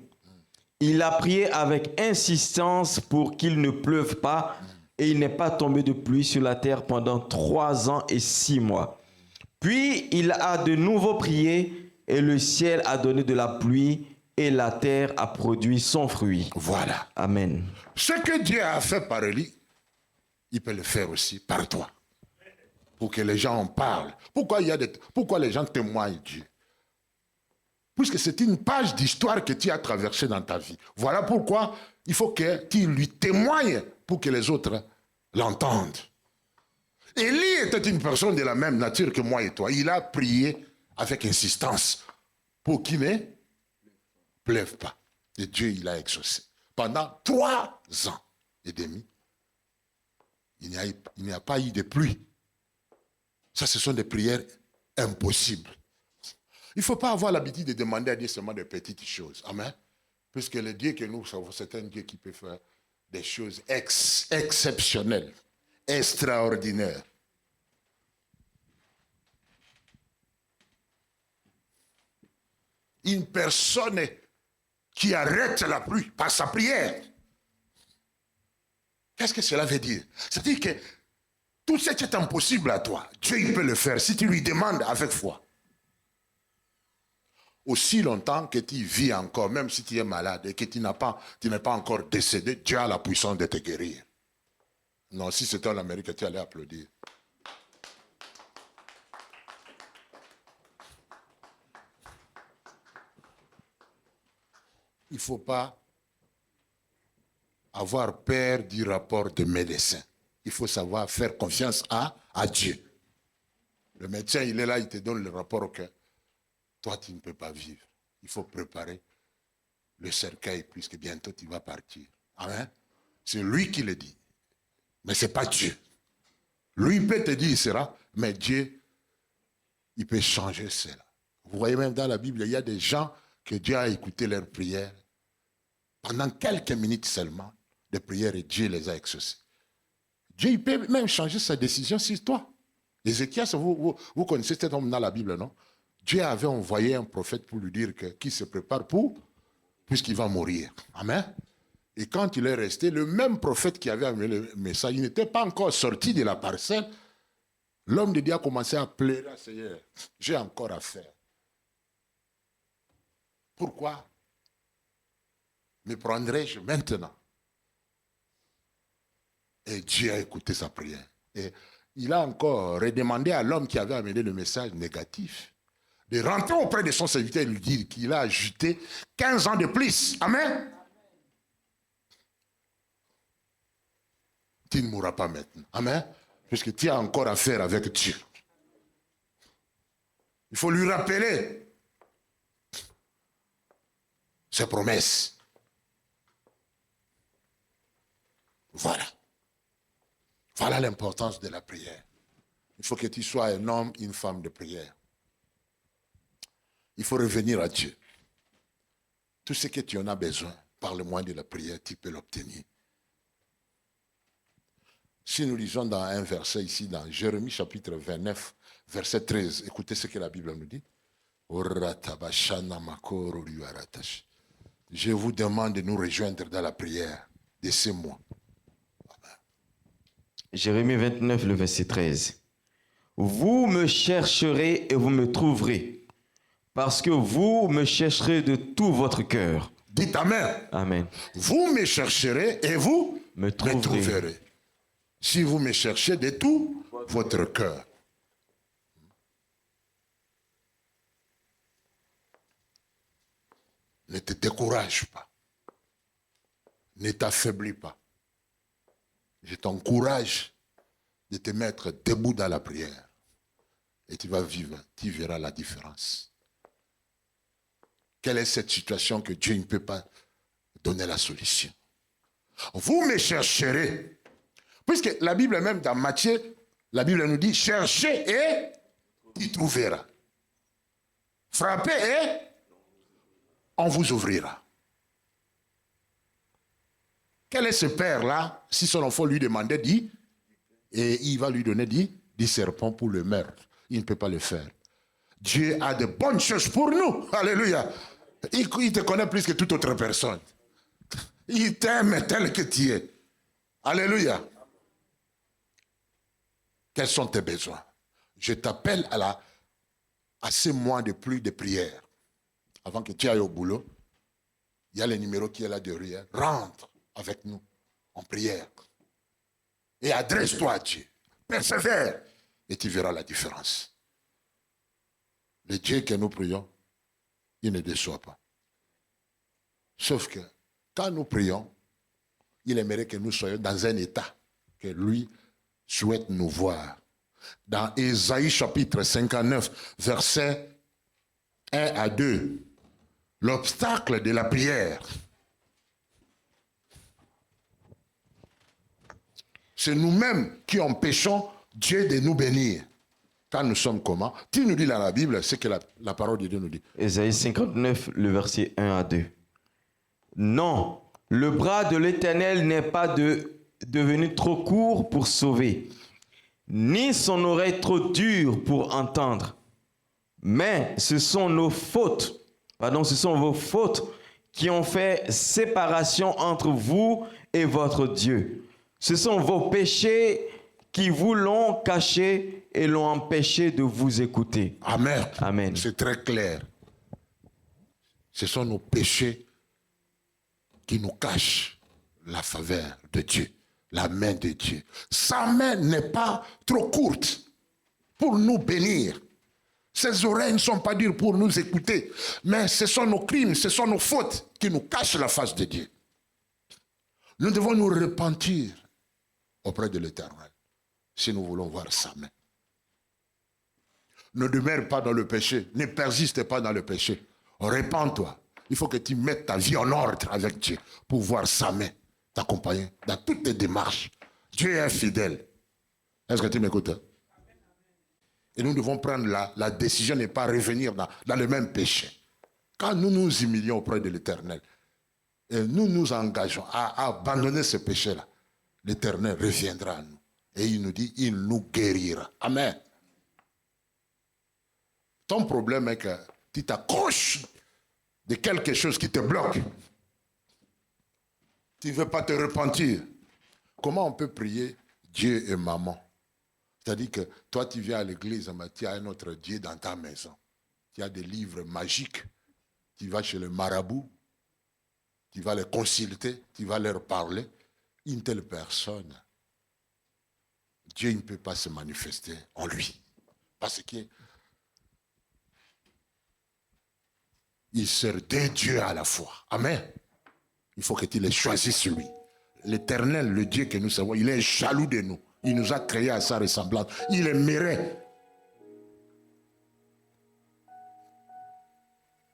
Il a prié avec insistance pour qu'il ne pleuve pas et il n'est pas tombé de pluie sur la terre pendant 3 ans et 6 mois. Puis il a de nouveau prié et le ciel a donné de la pluie et la terre a produit son fruit. Voilà. Amen. Ce que Dieu a fait par Élie, il peut le faire aussi par toi. Pour que les gens en parlent. Pourquoi les gens témoignent Dieu? Puisque c'est une page d'histoire que tu as traversée dans ta vie. Voilà pourquoi il faut que tu lui témoignes pour que les autres l'entendent. Élie était une personne de la même nature que moi et toi. Il a prié avec insistance pour qu'il ne pleuve pas. Et Dieu, il a exaucé. Pendant 3 ans et demi, il n'y a pas eu de pluie. Ça, ce sont des prières impossibles. Il ne faut pas avoir l'habitude de demander à Dieu seulement des petites choses. Amen. Puisque le Dieu que nous savons, c'est un Dieu qui peut faire des choses exceptionnelles, extraordinaires. Une personne qui arrête la pluie par sa prière. Qu'est-ce que cela veut dire? C'est-à-dire que tout ce qui est impossible à toi, Dieu il peut le faire si tu lui demandes avec foi. Aussi longtemps que tu vis encore, même si tu es malade et que tu n'es pas encore décédé, Dieu a la puissance de te guérir. Non, si c'était en Amérique, tu allais applaudir. Il ne faut pas avoir peur du rapport de médecin. Il faut savoir faire confiance à Dieu. Le médecin, il est là, il te donne le rapport que toi, tu ne peux pas vivre. Il faut préparer le cercueil, puisque bientôt tu vas partir. Amen. C'est lui qui le dit. Mais ce n'est pas Dieu. Lui, il peut te dire, il sera, mais Dieu, il peut changer cela. Vous voyez même dans la Bible, il y a des gens que Dieu a écouté leurs prières. Pendant quelques minutes seulement, de prières, et Dieu les a exaucés. Dieu, il peut même changer sa décision sur toi. Ézéchias, vous connaissez cet homme dans la Bible, non? Dieu avait envoyé un prophète pour lui dire qu'il se prépare puisqu'il va mourir. Amen. Et quand il est resté, le même prophète qui avait amené le message, il n'était pas encore sorti de la parcelle. L'homme de Dieu a commencé à pleurer, Seigneur, j'ai encore à faire. Pourquoi me prendrai-je maintenant? Et Dieu a écouté sa prière. Et il a encore redemandé à l'homme qui avait amené le message négatif de rentrer auprès de son serviteur et lui dire qu'il a ajouté 15 ans de plus. Amen. Tu ne mourras pas maintenant. Amen. Puisque tu as encore affaire avec Dieu. Il faut lui rappeler ses promesses. Voilà. Voilà l'importance de la prière. Il faut que tu sois un homme, une femme de prière. Il faut revenir à Dieu. Tout ce que tu en as besoin, par le moyen de la prière, tu peux l'obtenir. Si nous lisons dans un verset ici, dans Jérémie chapitre 29, verset 13, écoutez ce que la Bible nous dit. Je vous demande de nous rejoindre dans la prière de ces mois. Jérémie 29, le verset 13. Vous me chercherez et vous me trouverez, parce que vous me chercherez de tout votre cœur. Dites Amen. Amen. Vous me chercherez et vous Me trouverez. Si vous me cherchez de tout votre cœur. Ne te décourage pas. Ne t'affaiblis pas. Je t'encourage de te mettre debout dans la prière. Et tu vas vivre, tu verras la différence. Quelle est cette situation que Dieu ne peut pas donner la solution? Vous me chercherez. Puisque la Bible même dans Matthieu, la Bible nous dit, cherchez et tu trouveras. Frappez et on vous ouvrira. Quel est ce père-là, si son enfant lui demandait, dit, et il va lui donner, dit serpent pour le meurtre. Il ne peut pas le faire. Dieu a de bonnes choses pour nous. Alléluia. Il te connaît plus que toute autre personne. Il t'aime tel que tu es. Alléluia. Quels sont tes besoins? Je t'appelle à ces mois de pluie de prière. Avant que tu ailles au boulot, il y a le numéro qui est là derrière. Rentre avec nous en prière. Et adresse-toi à Dieu. Persévère. Et tu verras la différence. Le Dieu que nous prions, il ne déçoit pas. Sauf que quand nous prions, il aimerait que nous soyons dans un état que lui souhaite nous voir. Dans Ésaïe chapitre 59, versets 1 à 2, l'obstacle de la prière, c'est nous-mêmes qui empêchons Dieu de nous bénir. Quand nous sommes comment? Tu nous dis dans la Bible, c'est que la parole de Dieu nous dit. Ésaïe 59, le verset 1 à 2. Non, le bras de l'Éternel n'est pas devenu trop court pour sauver, ni son oreille trop dure pour entendre. Mais ce sont vos fautes qui ont fait séparation entre vous et votre Dieu. Ce sont vos péchés qui vous l'ont caché et l'ont empêché de vous écouter. Amen. Amen. C'est très clair. Ce sont nos péchés qui nous cachent la faveur de Dieu, la main de Dieu. Sa main n'est pas trop courte pour nous bénir. Ses oreilles ne sont pas dures pour nous écouter. Mais ce sont nos crimes, ce sont nos fautes qui nous cachent la face de Dieu. Nous devons nous repentir auprès de l'Éternel si nous voulons voir sa main. Ne demeure pas dans le péché, ne persiste pas dans le péché. Répands-toi, Il faut que tu mettes ta vie en ordre avec Dieu pour voir sa main t'accompagner dans toutes tes démarches. Dieu est fidèle. Est-ce que tu m'écoutes? Et nous devons prendre la décision de ne pas revenir dans le même péché. Quand nous nous humilions auprès de l'Éternel, et nous nous engageons à abandonner ce péché-là, l'Éternel reviendra à nous. Et il nous dit, il nous guérira. Amen. Ton problème est que tu t'accroches de quelque chose qui te bloque. Tu ne veux pas te repentir. Comment on peut prier Dieu et maman? C'est-à-dire que toi, tu viens à l'église, mais tu as un autre Dieu dans ta maison. Tu as des livres magiques. Tu vas chez le marabout. Tu vas les consulter. Tu vas leur parler. Une telle personne, Dieu ne peut pas se manifester en lui. Parce qu'il sert deux dieux à la fois. Amen. Il faut que tu les choisisses lui. L'Éternel, le Dieu que nous savons, il est jaloux de nous. Il nous a créés à sa ressemblance. Il aimerait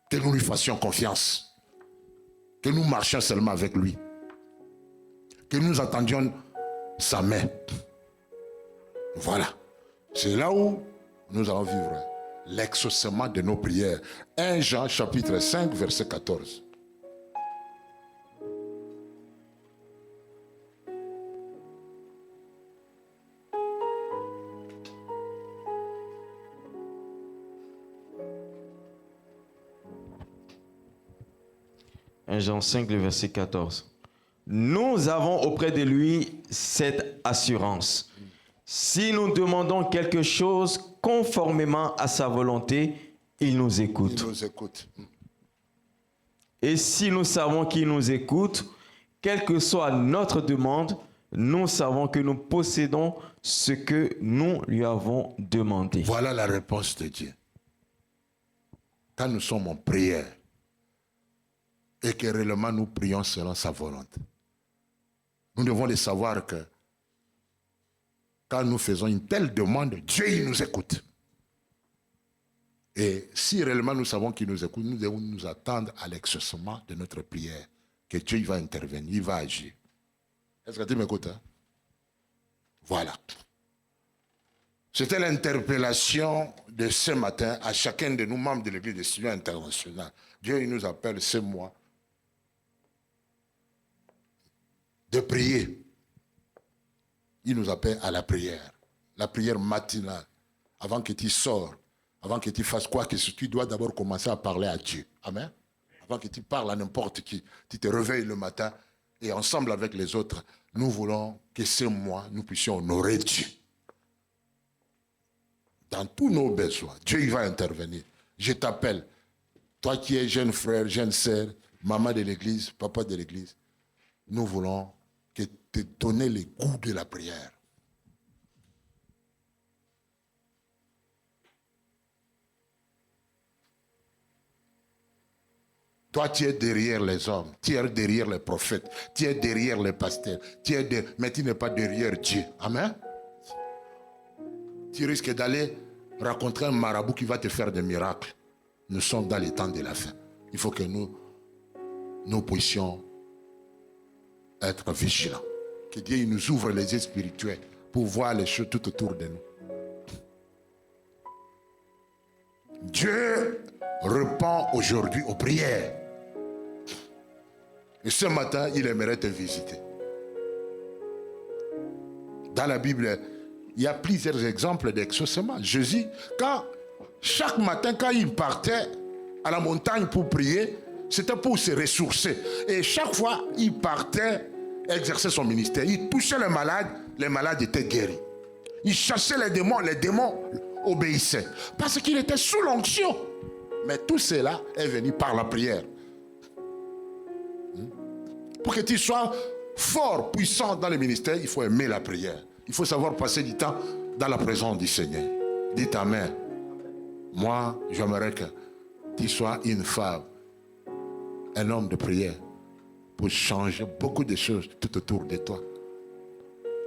que nous lui fassions confiance. Que nous marchions seulement avec lui. Que nous attendions sa main. Voilà. C'est là où nous allons vivre l'exaucement de nos prières. 1 Jean chapitre 5 verset 14. Jean 5, le verset 14. Nous avons auprès de lui cette assurance. Si nous demandons quelque chose conformément à sa volonté, il nous écoute. Il nous écoute. Et si nous savons qu'il nous écoute, quelle que soit notre demande, nous savons que nous possédons ce que nous lui avons demandé. Voilà la réponse de Dieu. Quand nous sommes en prière, et que réellement nous prions selon sa volonté. Nous devons le savoir que quand nous faisons une telle demande, Dieu il nous écoute. Et si réellement nous savons qu'il nous écoute, nous devons nous attendre à l'exaucement de notre prière, que Dieu il va intervenir, il va agir. Est-ce que tu m'écoutes? Hein? Voilà. C'était l'interpellation de ce matin à chacun de nous, membres de l'Église de Sion internationale. Dieu il nous appelle ce mois de prier. Il nous appelle à la prière matinale. Avant que tu sors, avant que tu fasses quoi que ce soit, tu dois d'abord commencer à parler à Dieu. Amen. Avant que tu parles à n'importe qui, tu te réveilles le matin et ensemble avec les autres, nous voulons que ce mois, nous puissions honorer Dieu. Dans tous nos besoins, Dieu il va intervenir. Je t'appelle, toi qui es jeune frère, jeune sœur, maman de l'église, papa de l'église, nous voulons te donner le goût de la prière. Toi, tu es derrière les hommes, tu es derrière les prophètes, tu es derrière les pasteurs, mais tu n'es pas derrière Dieu. Amen. Tu risques d'aller rencontrer un marabout qui va te faire des miracles. Nous sommes dans les temps de la fin. Il faut que nous puissions être vigilants. Que Dieu nous ouvre les yeux spirituels pour voir les choses tout autour de nous. Dieu répond aujourd'hui aux prières. Et ce matin, il aimerait te visiter. Dans la Bible, il y a plusieurs exemples d'exaucement. Jésus, chaque matin, quand il partait à la montagne pour prier, c'était pour se ressourcer. Et chaque fois, il partait exercer son ministère. Il touchait les malades étaient guéris. Il chassait les démons obéissaient. Parce qu'il était sous l'onction. Mais tout cela est venu par la prière. Pour que tu sois fort, puissant dans le ministère, il faut aimer la prière. Il faut savoir passer du temps dans la présence du Seigneur. Dites Amen. Moi, j'aimerais que tu sois une femme, un homme de prière, pour changer beaucoup de choses tout autour de toi.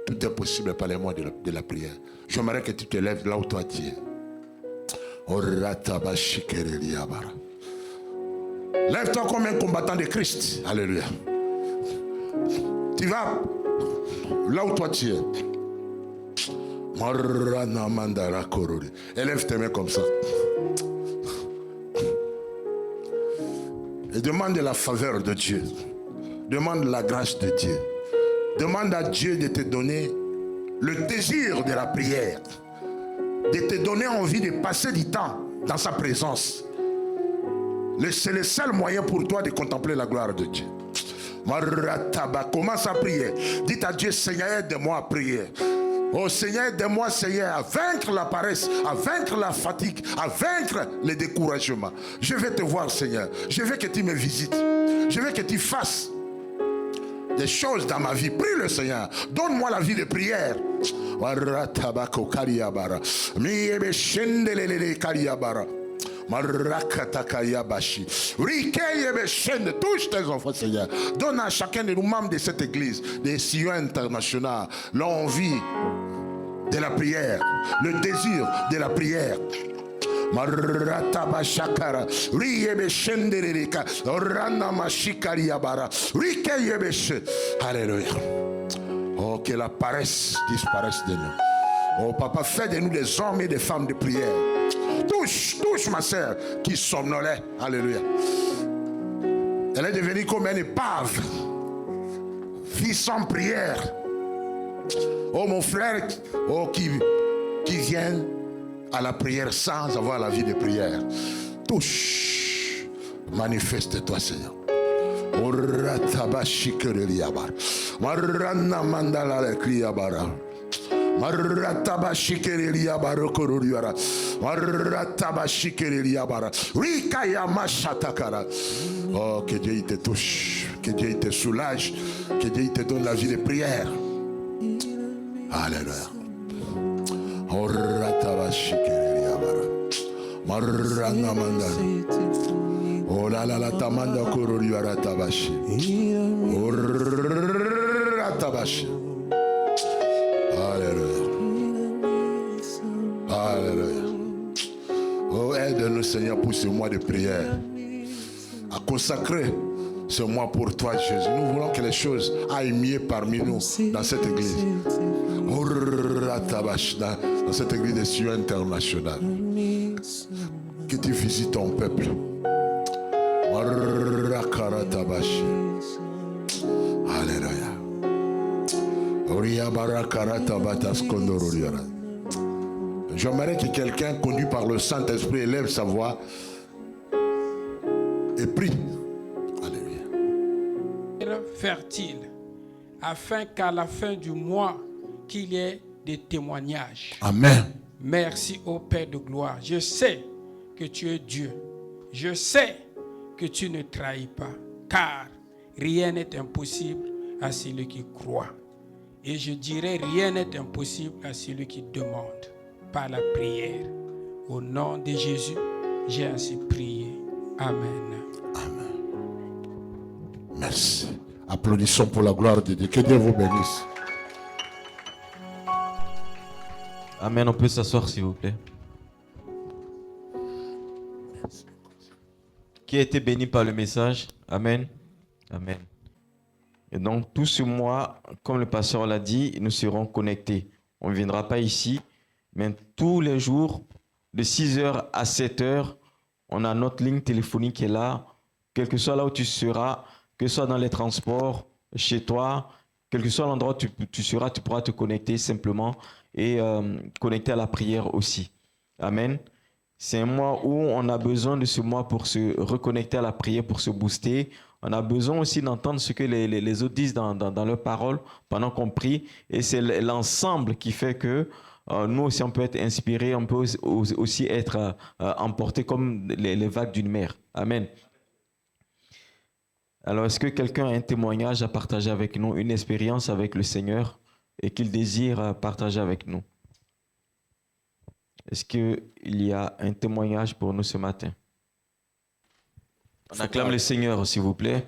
Tout est possible par les moyens de la prière. J'aimerais que tu te lèves là où toi tu es. Lève-toi comme un combattant de Christ. Alléluia. Tu vas là où toi tu es. Élève tes mains comme ça. Et demande la faveur de Dieu. Demande la grâce de Dieu. Demande à Dieu de te donner le désir de la prière. De te donner envie de passer du temps dans sa présence. C'est le seul moyen pour toi de contempler la gloire de Dieu. Commence à prier. Dites à Dieu, Seigneur, aide-moi à prier. Oh Seigneur, aide-moi, Seigneur, à vaincre la paresse, à vaincre la fatigue, à vaincre le découragement. Je vais te voir, Seigneur. Je veux que tu me visites. Je veux que tu fasses des choses dans ma vie. Prie le Seigneur. Donne-moi la vie de prière. Touche tes enfants, Seigneur. Donne à chacun de nous membres de cette église, des sillons internationaux, l'envie de la prière, le désir de la prière. Alléluia. Oh, que la paresse disparaisse de nous. Oh papa, fais de nous des hommes et des femmes de prière. Touche ma sœur qui somnolait. Alléluia. Elle est devenue comme une épave. Fille sans prière. Oh mon frère, oh qui vient à la prière sans avoir la vie de prière. Touche. Manifeste-toi, Seigneur. Marana mandala le kriabara. Marataba shikerelia barokoruriara. Marataba shikerelia bara. Rikaya mashatakara. Oh, que Dieu te touche, que Dieu te soulage, que Dieu te donne la vie de prière. Alléluia. Orataba shikerelia bara. Marana mandala. Oh la la la tamanda koruriara tabashi. Oratabashi. Alléluia. Alléluia. Oh, aide-nous, Seigneur, pour ce mois de prière. À consacrer ce mois pour toi, Jésus. Nous voulons que les choses aillent mieux parmi nous dans cette église. Dans cette église des cieux internationales. Que tu visites ton peuple. Alléluia. J'aimerais que quelqu'un conduit par le Saint-Esprit élève sa voix et prie. Alléluia. Fertile, afin qu'à la fin du mois, qu'il y ait des témoignages. Amen. Merci au Père de gloire. Je sais que tu es Dieu. Je sais que tu ne trahis pas, car rien n'est impossible à celui qui croit. Et je dirais, rien n'est impossible à celui qui demande par la prière. Au nom de Jésus, j'ai ainsi prié. Amen. Amen. Merci. Applaudissons pour la gloire de Dieu. Que Dieu vous bénisse. Amen. On peut s'asseoir, s'il vous plaît. Qui a été béni par le message? Amen. Amen. Et donc, tout ce mois, comme le pasteur l'a dit, nous serons connectés. On ne viendra pas ici, mais tous les jours, de 6h à 7h, on a notre ligne téléphonique qui est là. Quel que soit là où tu seras, que ce soit dans les transports, chez toi, quel que soit l'endroit où tu seras, tu pourras te connecter simplement et connecter à la prière aussi. Amen. C'est un mois où on a besoin de ce mois pour se reconnecter à la prière, pour se booster. On a besoin aussi d'entendre ce que les autres disent dans leurs paroles pendant qu'on prie. Et c'est l'ensemble qui fait que nous aussi, on peut être inspirés, on peut aussi être emportés comme les vagues d'une mer. Amen. Alors, est-ce que quelqu'un a un témoignage à partager avec nous, une expérience avec le Seigneur et qu'il désire partager avec nous? Est-ce qu'il y a un témoignage pour nous ce matin? On acclame le Seigneur, s'il vous plaît.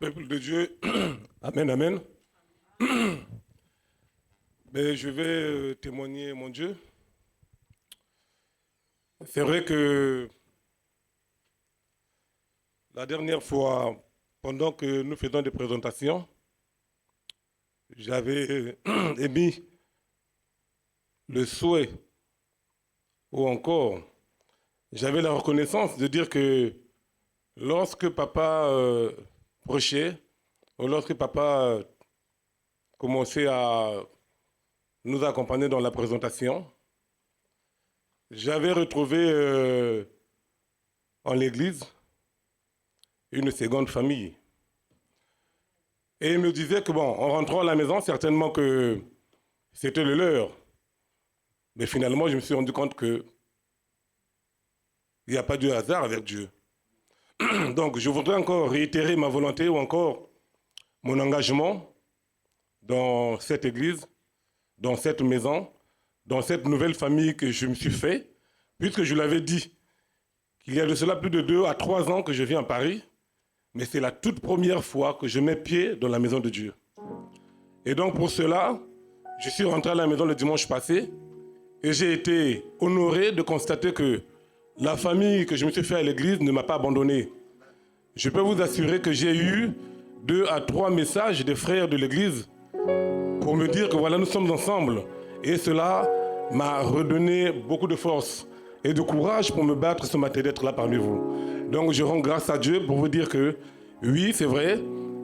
Peuple de Dieu, amen, amen. Mais je vais témoigner, mon Dieu. C'est vrai que la dernière fois, pendant que nous faisions des présentations, j'avais émis le souhait, ou encore, j'avais la reconnaissance de dire que lorsque papa prêchait, ou lorsque papa commençait à nous accompagner dans la présentation, j'avais retrouvé en l'église une seconde famille. Et il me disait que, bon, en rentrant à la maison, certainement que c'était le leur. Mais finalement, je me suis rendu compte qu'il n'y a pas de hasard avec Dieu. Donc, je voudrais encore réitérer ma volonté ou encore mon engagement dans cette église, dans cette maison, dans cette nouvelle famille que je me suis fait, puisque je l'avais dit qu'il y a de cela plus de 2 à 3 ans que je vis en Paris, mais c'est la toute première fois que je mets pied dans la maison de Dieu. Et donc pour cela, je suis rentré à la maison le dimanche passé et j'ai été honoré de constater que la famille que je me suis fait à l'église ne m'a pas abandonné. Je peux vous assurer que j'ai eu 2 à 3 messages des frères de l'église pour me dire que voilà, nous sommes ensemble. Et cela m'a redonné beaucoup de force et de courage pour me battre ce matin d'être là parmi vous. Donc je rends grâce à Dieu pour vous dire que oui, c'est vrai,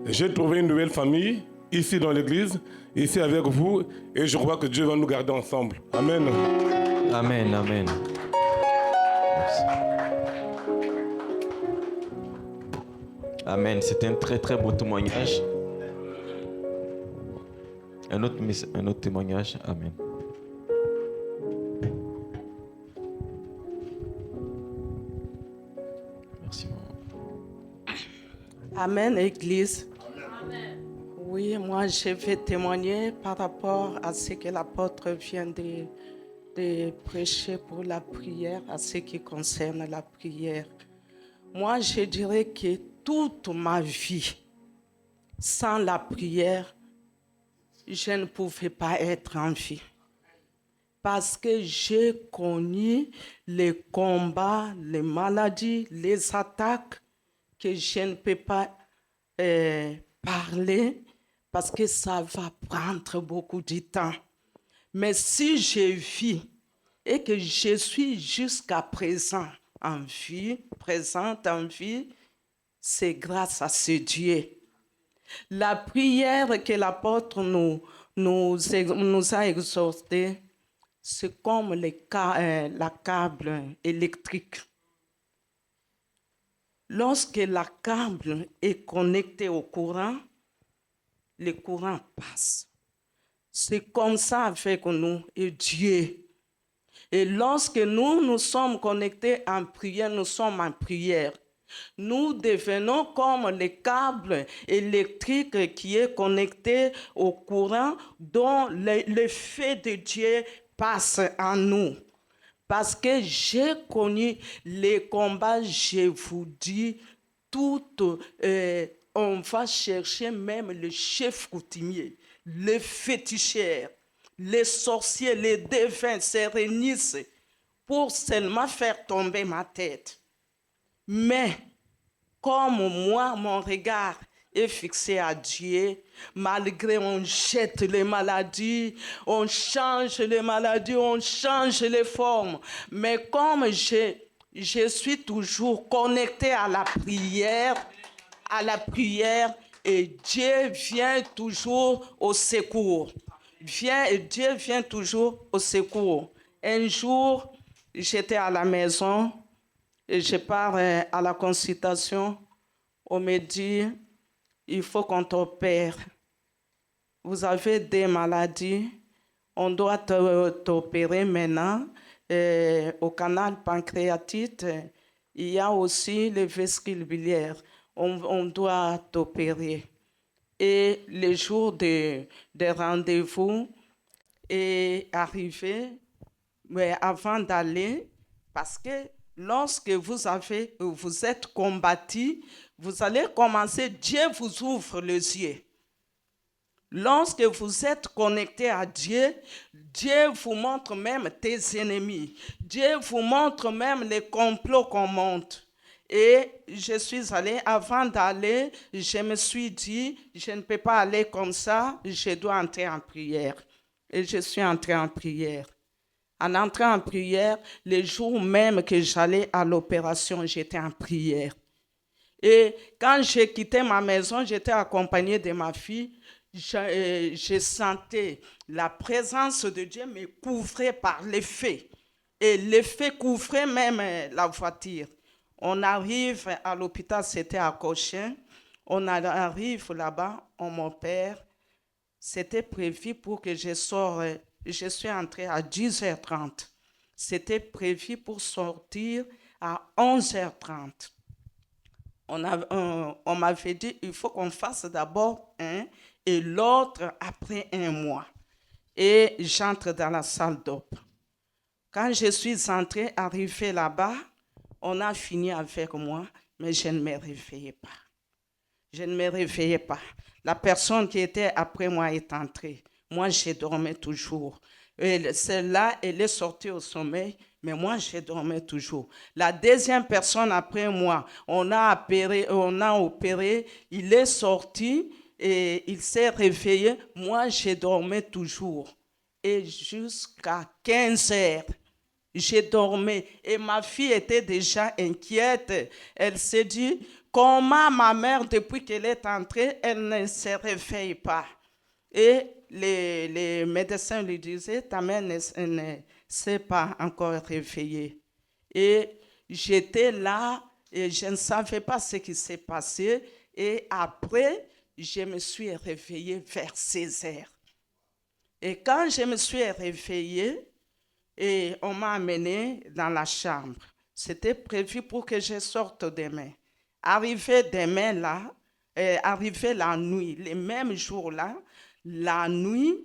j'ai trouvé une nouvelle famille ici dans l'église, ici avec vous, et je crois que Dieu va nous garder ensemble. Amen. Amen, amen. Merci. Amen, c'est un très très beau témoignage. Un autre témoignage, amen. Merci, maman. Amen, Église. Amen. Oui, moi, je vais témoigner par rapport à ce que l'apôtre vient de prêcher pour la prière, à ce qui concerne la prière. Moi, je dirais que toute ma vie, sans la prière, je ne pouvais pas être en vie. Parce que j'ai connu les combats, les maladies, les attaques que je ne peux pas parler parce que ça va prendre beaucoup de temps. Mais si je vis et que je suis jusqu'à présent en vie, présente en vie, c'est grâce à ce Dieu. La prière que l'apôtre nous a exhorté, c'est comme la câble électrique. Lorsque la câble est connectée au courant, le courant passe. C'est comme ça avec nous et Dieu. Et lorsque nous sommes connectés en prière, nous sommes en prière. Nous devenons comme les câbles électriques qui est connecté au courant dont le feu de Dieu passe en nous. Parce que j'ai connu les combats, je vous dis, on va chercher même le chef coutumier, les féticheurs, les sorciers, les devins se réunissent pour seulement faire tomber ma tête. Mais comme moi, mon regard est fixé à Dieu, malgré on jette les maladies, on change les maladies, on change les formes. Mais comme je suis toujours connecté à la prière, et Dieu vient toujours au secours. Dieu vient toujours au secours. Un jour, j'étais à la maison, et je pars à la consultation. On me dit, il faut qu'on t'opère. Vous avez des maladies, on doit t'opérer maintenant. Au canal pancréatite, il y a aussi les vésicules biliaires. On doit t'opérer. Et le jour des rendez-vous est arrivé, mais avant d'aller, parce que lorsque vous êtes combattu, vous allez commencer, Dieu vous ouvre les yeux. Lorsque vous êtes connecté à Dieu, Dieu vous montre même tes ennemis. Dieu vous montre même les complots qu'on monte. Et je suis allée, avant d'aller, je me suis dit, je ne peux pas aller comme ça, je dois entrer en prière. Et je suis entrée en prière. En entrant en prière, le jour même que j'allais à l'opération, j'étais en prière. Et quand j'ai quitté ma maison, j'étais accompagnée de ma fille. Je sentais la présence de Dieu me couvrir par l'effet. Et l'effet couvrait même la voiture. On arrive à l'hôpital, c'était à Cochin. On arrive là-bas, on m'opère. C'était prévu pour que je sorte. Je suis entrée à 10h30. C'était prévu pour sortir à 11h30. On m'avait dit il faut qu'on fasse d'abord un et l'autre après un mois. Et j'entre dans la salle d'op. Quand je suis entrée, arrivée là-bas, on a fini avec moi, mais je ne me réveillais pas. Je ne me réveillais pas. La personne qui était après moi est entrée. Moi, je dormais toujours. Celle-là, elle est sortie au sommeil, mais moi, je dormais toujours. La deuxième personne après moi, on a opéré, il est sorti et il s'est réveillé. Moi, je dormais toujours. Et jusqu'à 15 heures, je dormais. Et ma fille était déjà inquiète. Elle s'est dit, comment ma mère, depuis qu'elle est entrée, elle ne se réveille pas. Et les médecins lui disaient, ta mère ne s'est pas encore réveillée. Et j'étais là et je ne savais pas ce qui s'est passé. Et après, je me suis réveillée vers 16 heures. Et quand je me suis réveillée, et on m'a amenée dans la chambre. C'était prévu pour que je sorte demain. Arrivé demain là, arrivé la nuit, les mêmes jours-là, la nuit,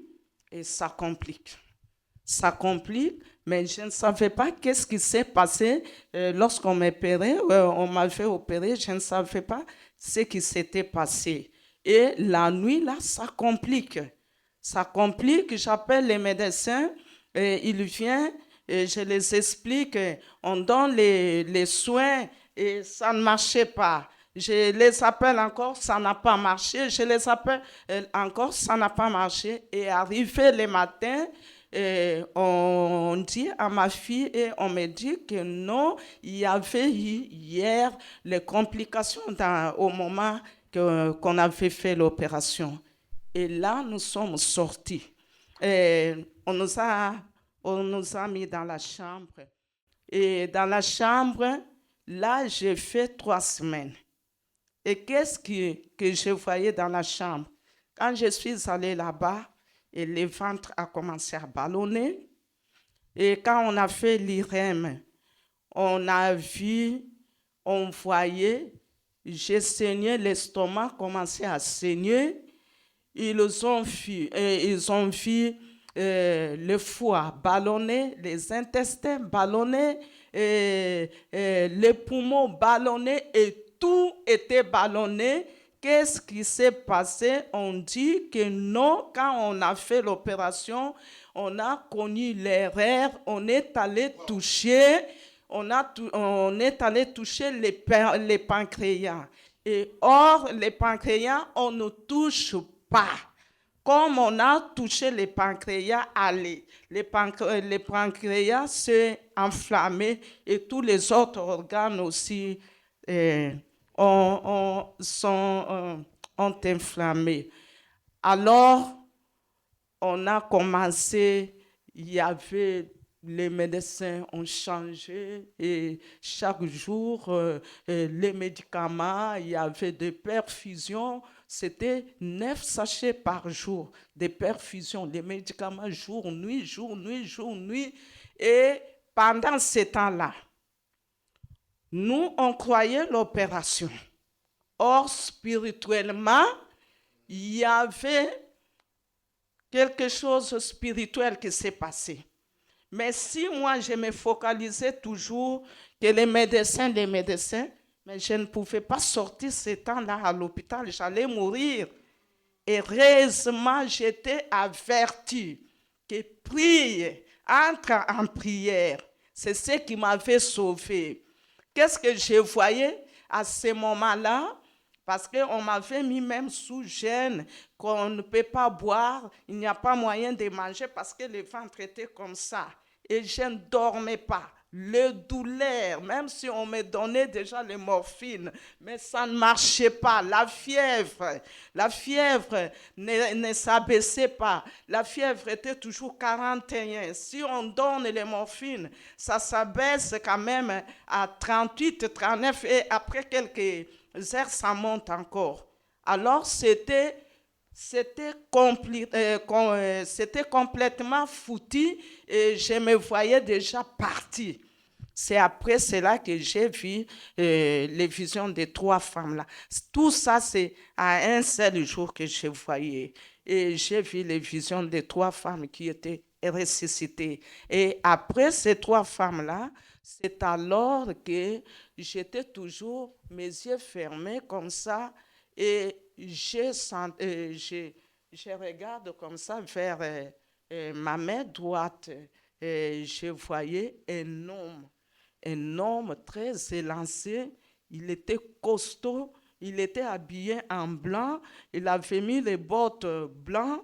et ça complique. Ça complique, mais je ne savais pas qu'est-ce qui s'est passé lorsqu'on m'opérait. On m'avait opéré, je ne savais pas ce qui s'était passé. Et la nuit, là, ça complique. Ça complique, j'appelle les médecins, ils viennent, je les explique, on donne les soins et ça ne marchait pas. Je les appelle encore, ça n'a pas marché. Je les appelle encore, ça n'a pas marché. Et arrivé le matin, on dit à ma fille et on me dit que non, il y avait eu hier les complications au moment qu'on avait fait l'opération. Et là, nous sommes sortis. On nous a mis dans la chambre. Et dans la chambre, là, j'ai fait 3 semaines. Et qu'est-ce que je voyais dans la chambre? Quand je suis allée là-bas, et le ventre a commencé à ballonner. Et quand on a fait l'IRM, on voyait, j'ai saigné, l'estomac commençait à saigner. Ils ont vu le foie ballonné, les intestins ballonnés, les poumons ballonnés et tout était ballonné. Qu'est-ce qui s'est passé? On dit que non, quand on a fait l'opération, on a connu l'erreur, on est allé toucher les pancréas. Et or, les pancréas, on ne touche pas. Comme on a touché les pancréas, les pancréas s'est enflammé et tous les autres organes aussi ont inflammé. Alors, on a commencé, il y avait les médecins ont changé et chaque jour, les médicaments, il y avait des perfusions. C'était 9 sachets par jour, des perfusions, des médicaments jour, nuit, jour, nuit, jour, nuit. Et pendant ce temps-là, nous, on croyait l'opération. Or, spirituellement, il y avait quelque chose de spirituel qui s'est passé. Mais si moi, je me focalisais toujours que les médecins, mais je ne pouvais pas sortir ce temps-là à l'hôpital, j'allais mourir. heureusement, j'étais averti que prie, entre en prière. C'est ce qui m'avait sauvé. Qu'est-ce que je voyais à ce moment-là? Parce qu'on m'avait mis même sous gêne, qu'on ne peut pas boire, il n'y a pas moyen de manger parce que le ventre était comme ça. Et je ne dormais pas. Le douleur, même si on me donnait déjà les morphines, mais ça ne marchait pas. La fièvre ne s'abaissait pas. La fièvre était toujours 41. Si on donne les morphines, ça s'abaisse quand même à 38, 39 et après quelques heures, ça monte encore. Alors c'était complètement foutu et je me voyais déjà parti. C'est après cela que j'ai vu les visions des 3 femmes-là. Tout ça, c'est à un seul jour que je voyais. Et j'ai vu les visions des 3 femmes qui étaient ressuscitées. Et après ces 3 femmes-là, c'est alors que j'étais toujours mes yeux fermés comme ça et je regarde comme ça vers ma main droite. Et je voyais un homme très élancé. Il était costaud, il était habillé en blanc. Il avait mis les bottes blancs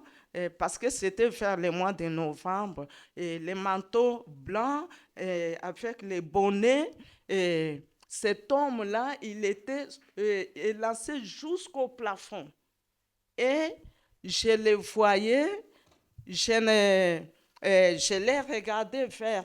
parce que c'était vers le mois de novembre. Et les manteaux blancs avec les bonnets. Cet homme-là, il était lancé jusqu'au plafond. Et je le voyais, je l'ai regardé vers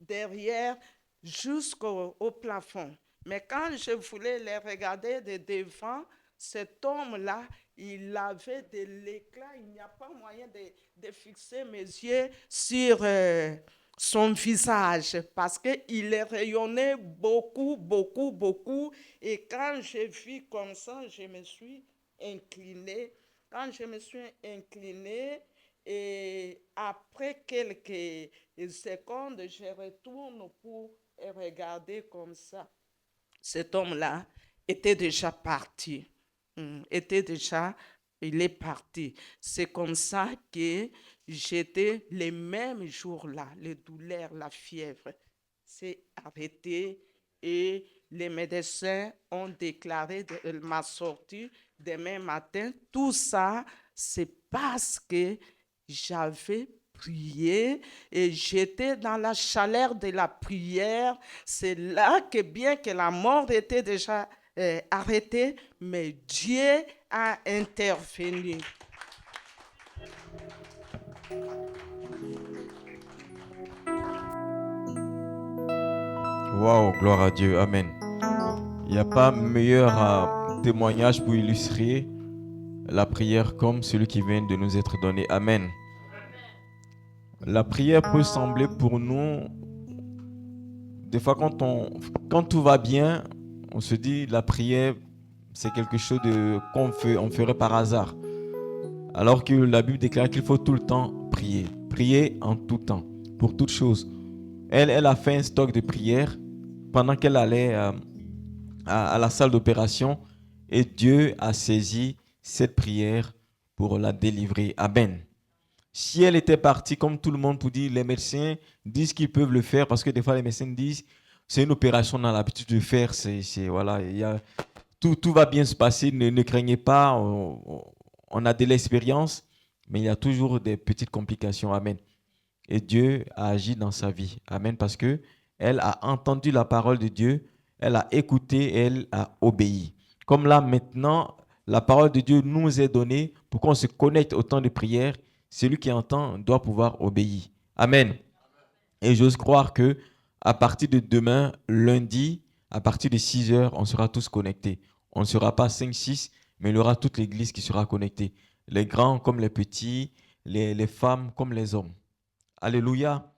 derrière jusqu'au plafond. Mais quand je voulais le regarder de devant, cet homme-là, il avait de l'éclat. Il n'y a pas moyen de fixer mes yeux sur son visage parce qu'il rayonnait beaucoup, beaucoup, beaucoup. Et quand j'ai vu comme ça, je me suis inclinée. Quand je me suis inclinée, et après quelques secondes, je retourne pour regarder comme ça. Cet homme-là était déjà parti. Il est parti. C'est comme ça que j'étais les mêmes jours-là. Les douleurs, la fièvre s'est arrêtée et les médecins ont déclaré ma sortie demain matin. Tout ça, c'est parce que j'avais prié et j'étais dans la chaleur de la prière. C'est là que bien que la mort était déjà arrêtée, mais Dieu a intervenu. Waouh, gloire à Dieu, amen. Il n'y a pas meilleur témoignage pour illustrer la prière comme celui qui vient de nous être donné. Amen. La prière peut sembler pour nous, des fois quand tout va bien, on se dit la prière c'est quelque chose qu'on ferait par hasard. Alors que la Bible déclare qu'il faut tout le temps prier. Prier en tout temps, pour toute chose. Elle a fait un stock de prières pendant qu'elle allait à la salle d'opération et Dieu a saisi cette prière pour la délivrer. Amen. Si elle était partie comme tout le monde pour dire, les médecins disent qu'ils peuvent le faire parce que des fois les médecins disent c'est une opération qu'on a l'habitude de faire, voilà, tout va bien se passer, ne craignez pas, on a de l'expérience, mais il y a toujours des petites complications. Amen. Et Dieu a agi dans sa vie. Amen. Parce que elle a entendu la parole de Dieu, elle a écouté, elle a obéi. Comme là maintenant, la parole de Dieu nous est donnée pour qu'on se connecte au temps de prière. Celui qui entend doit pouvoir obéir. Amen. Et j'ose croire que à partir de demain, lundi, à partir de 6h, on sera tous connectés. On ne sera pas 5-6, mais il y aura toute l'église qui sera connectée. Les grands comme les petits, les femmes comme les hommes. Alléluia.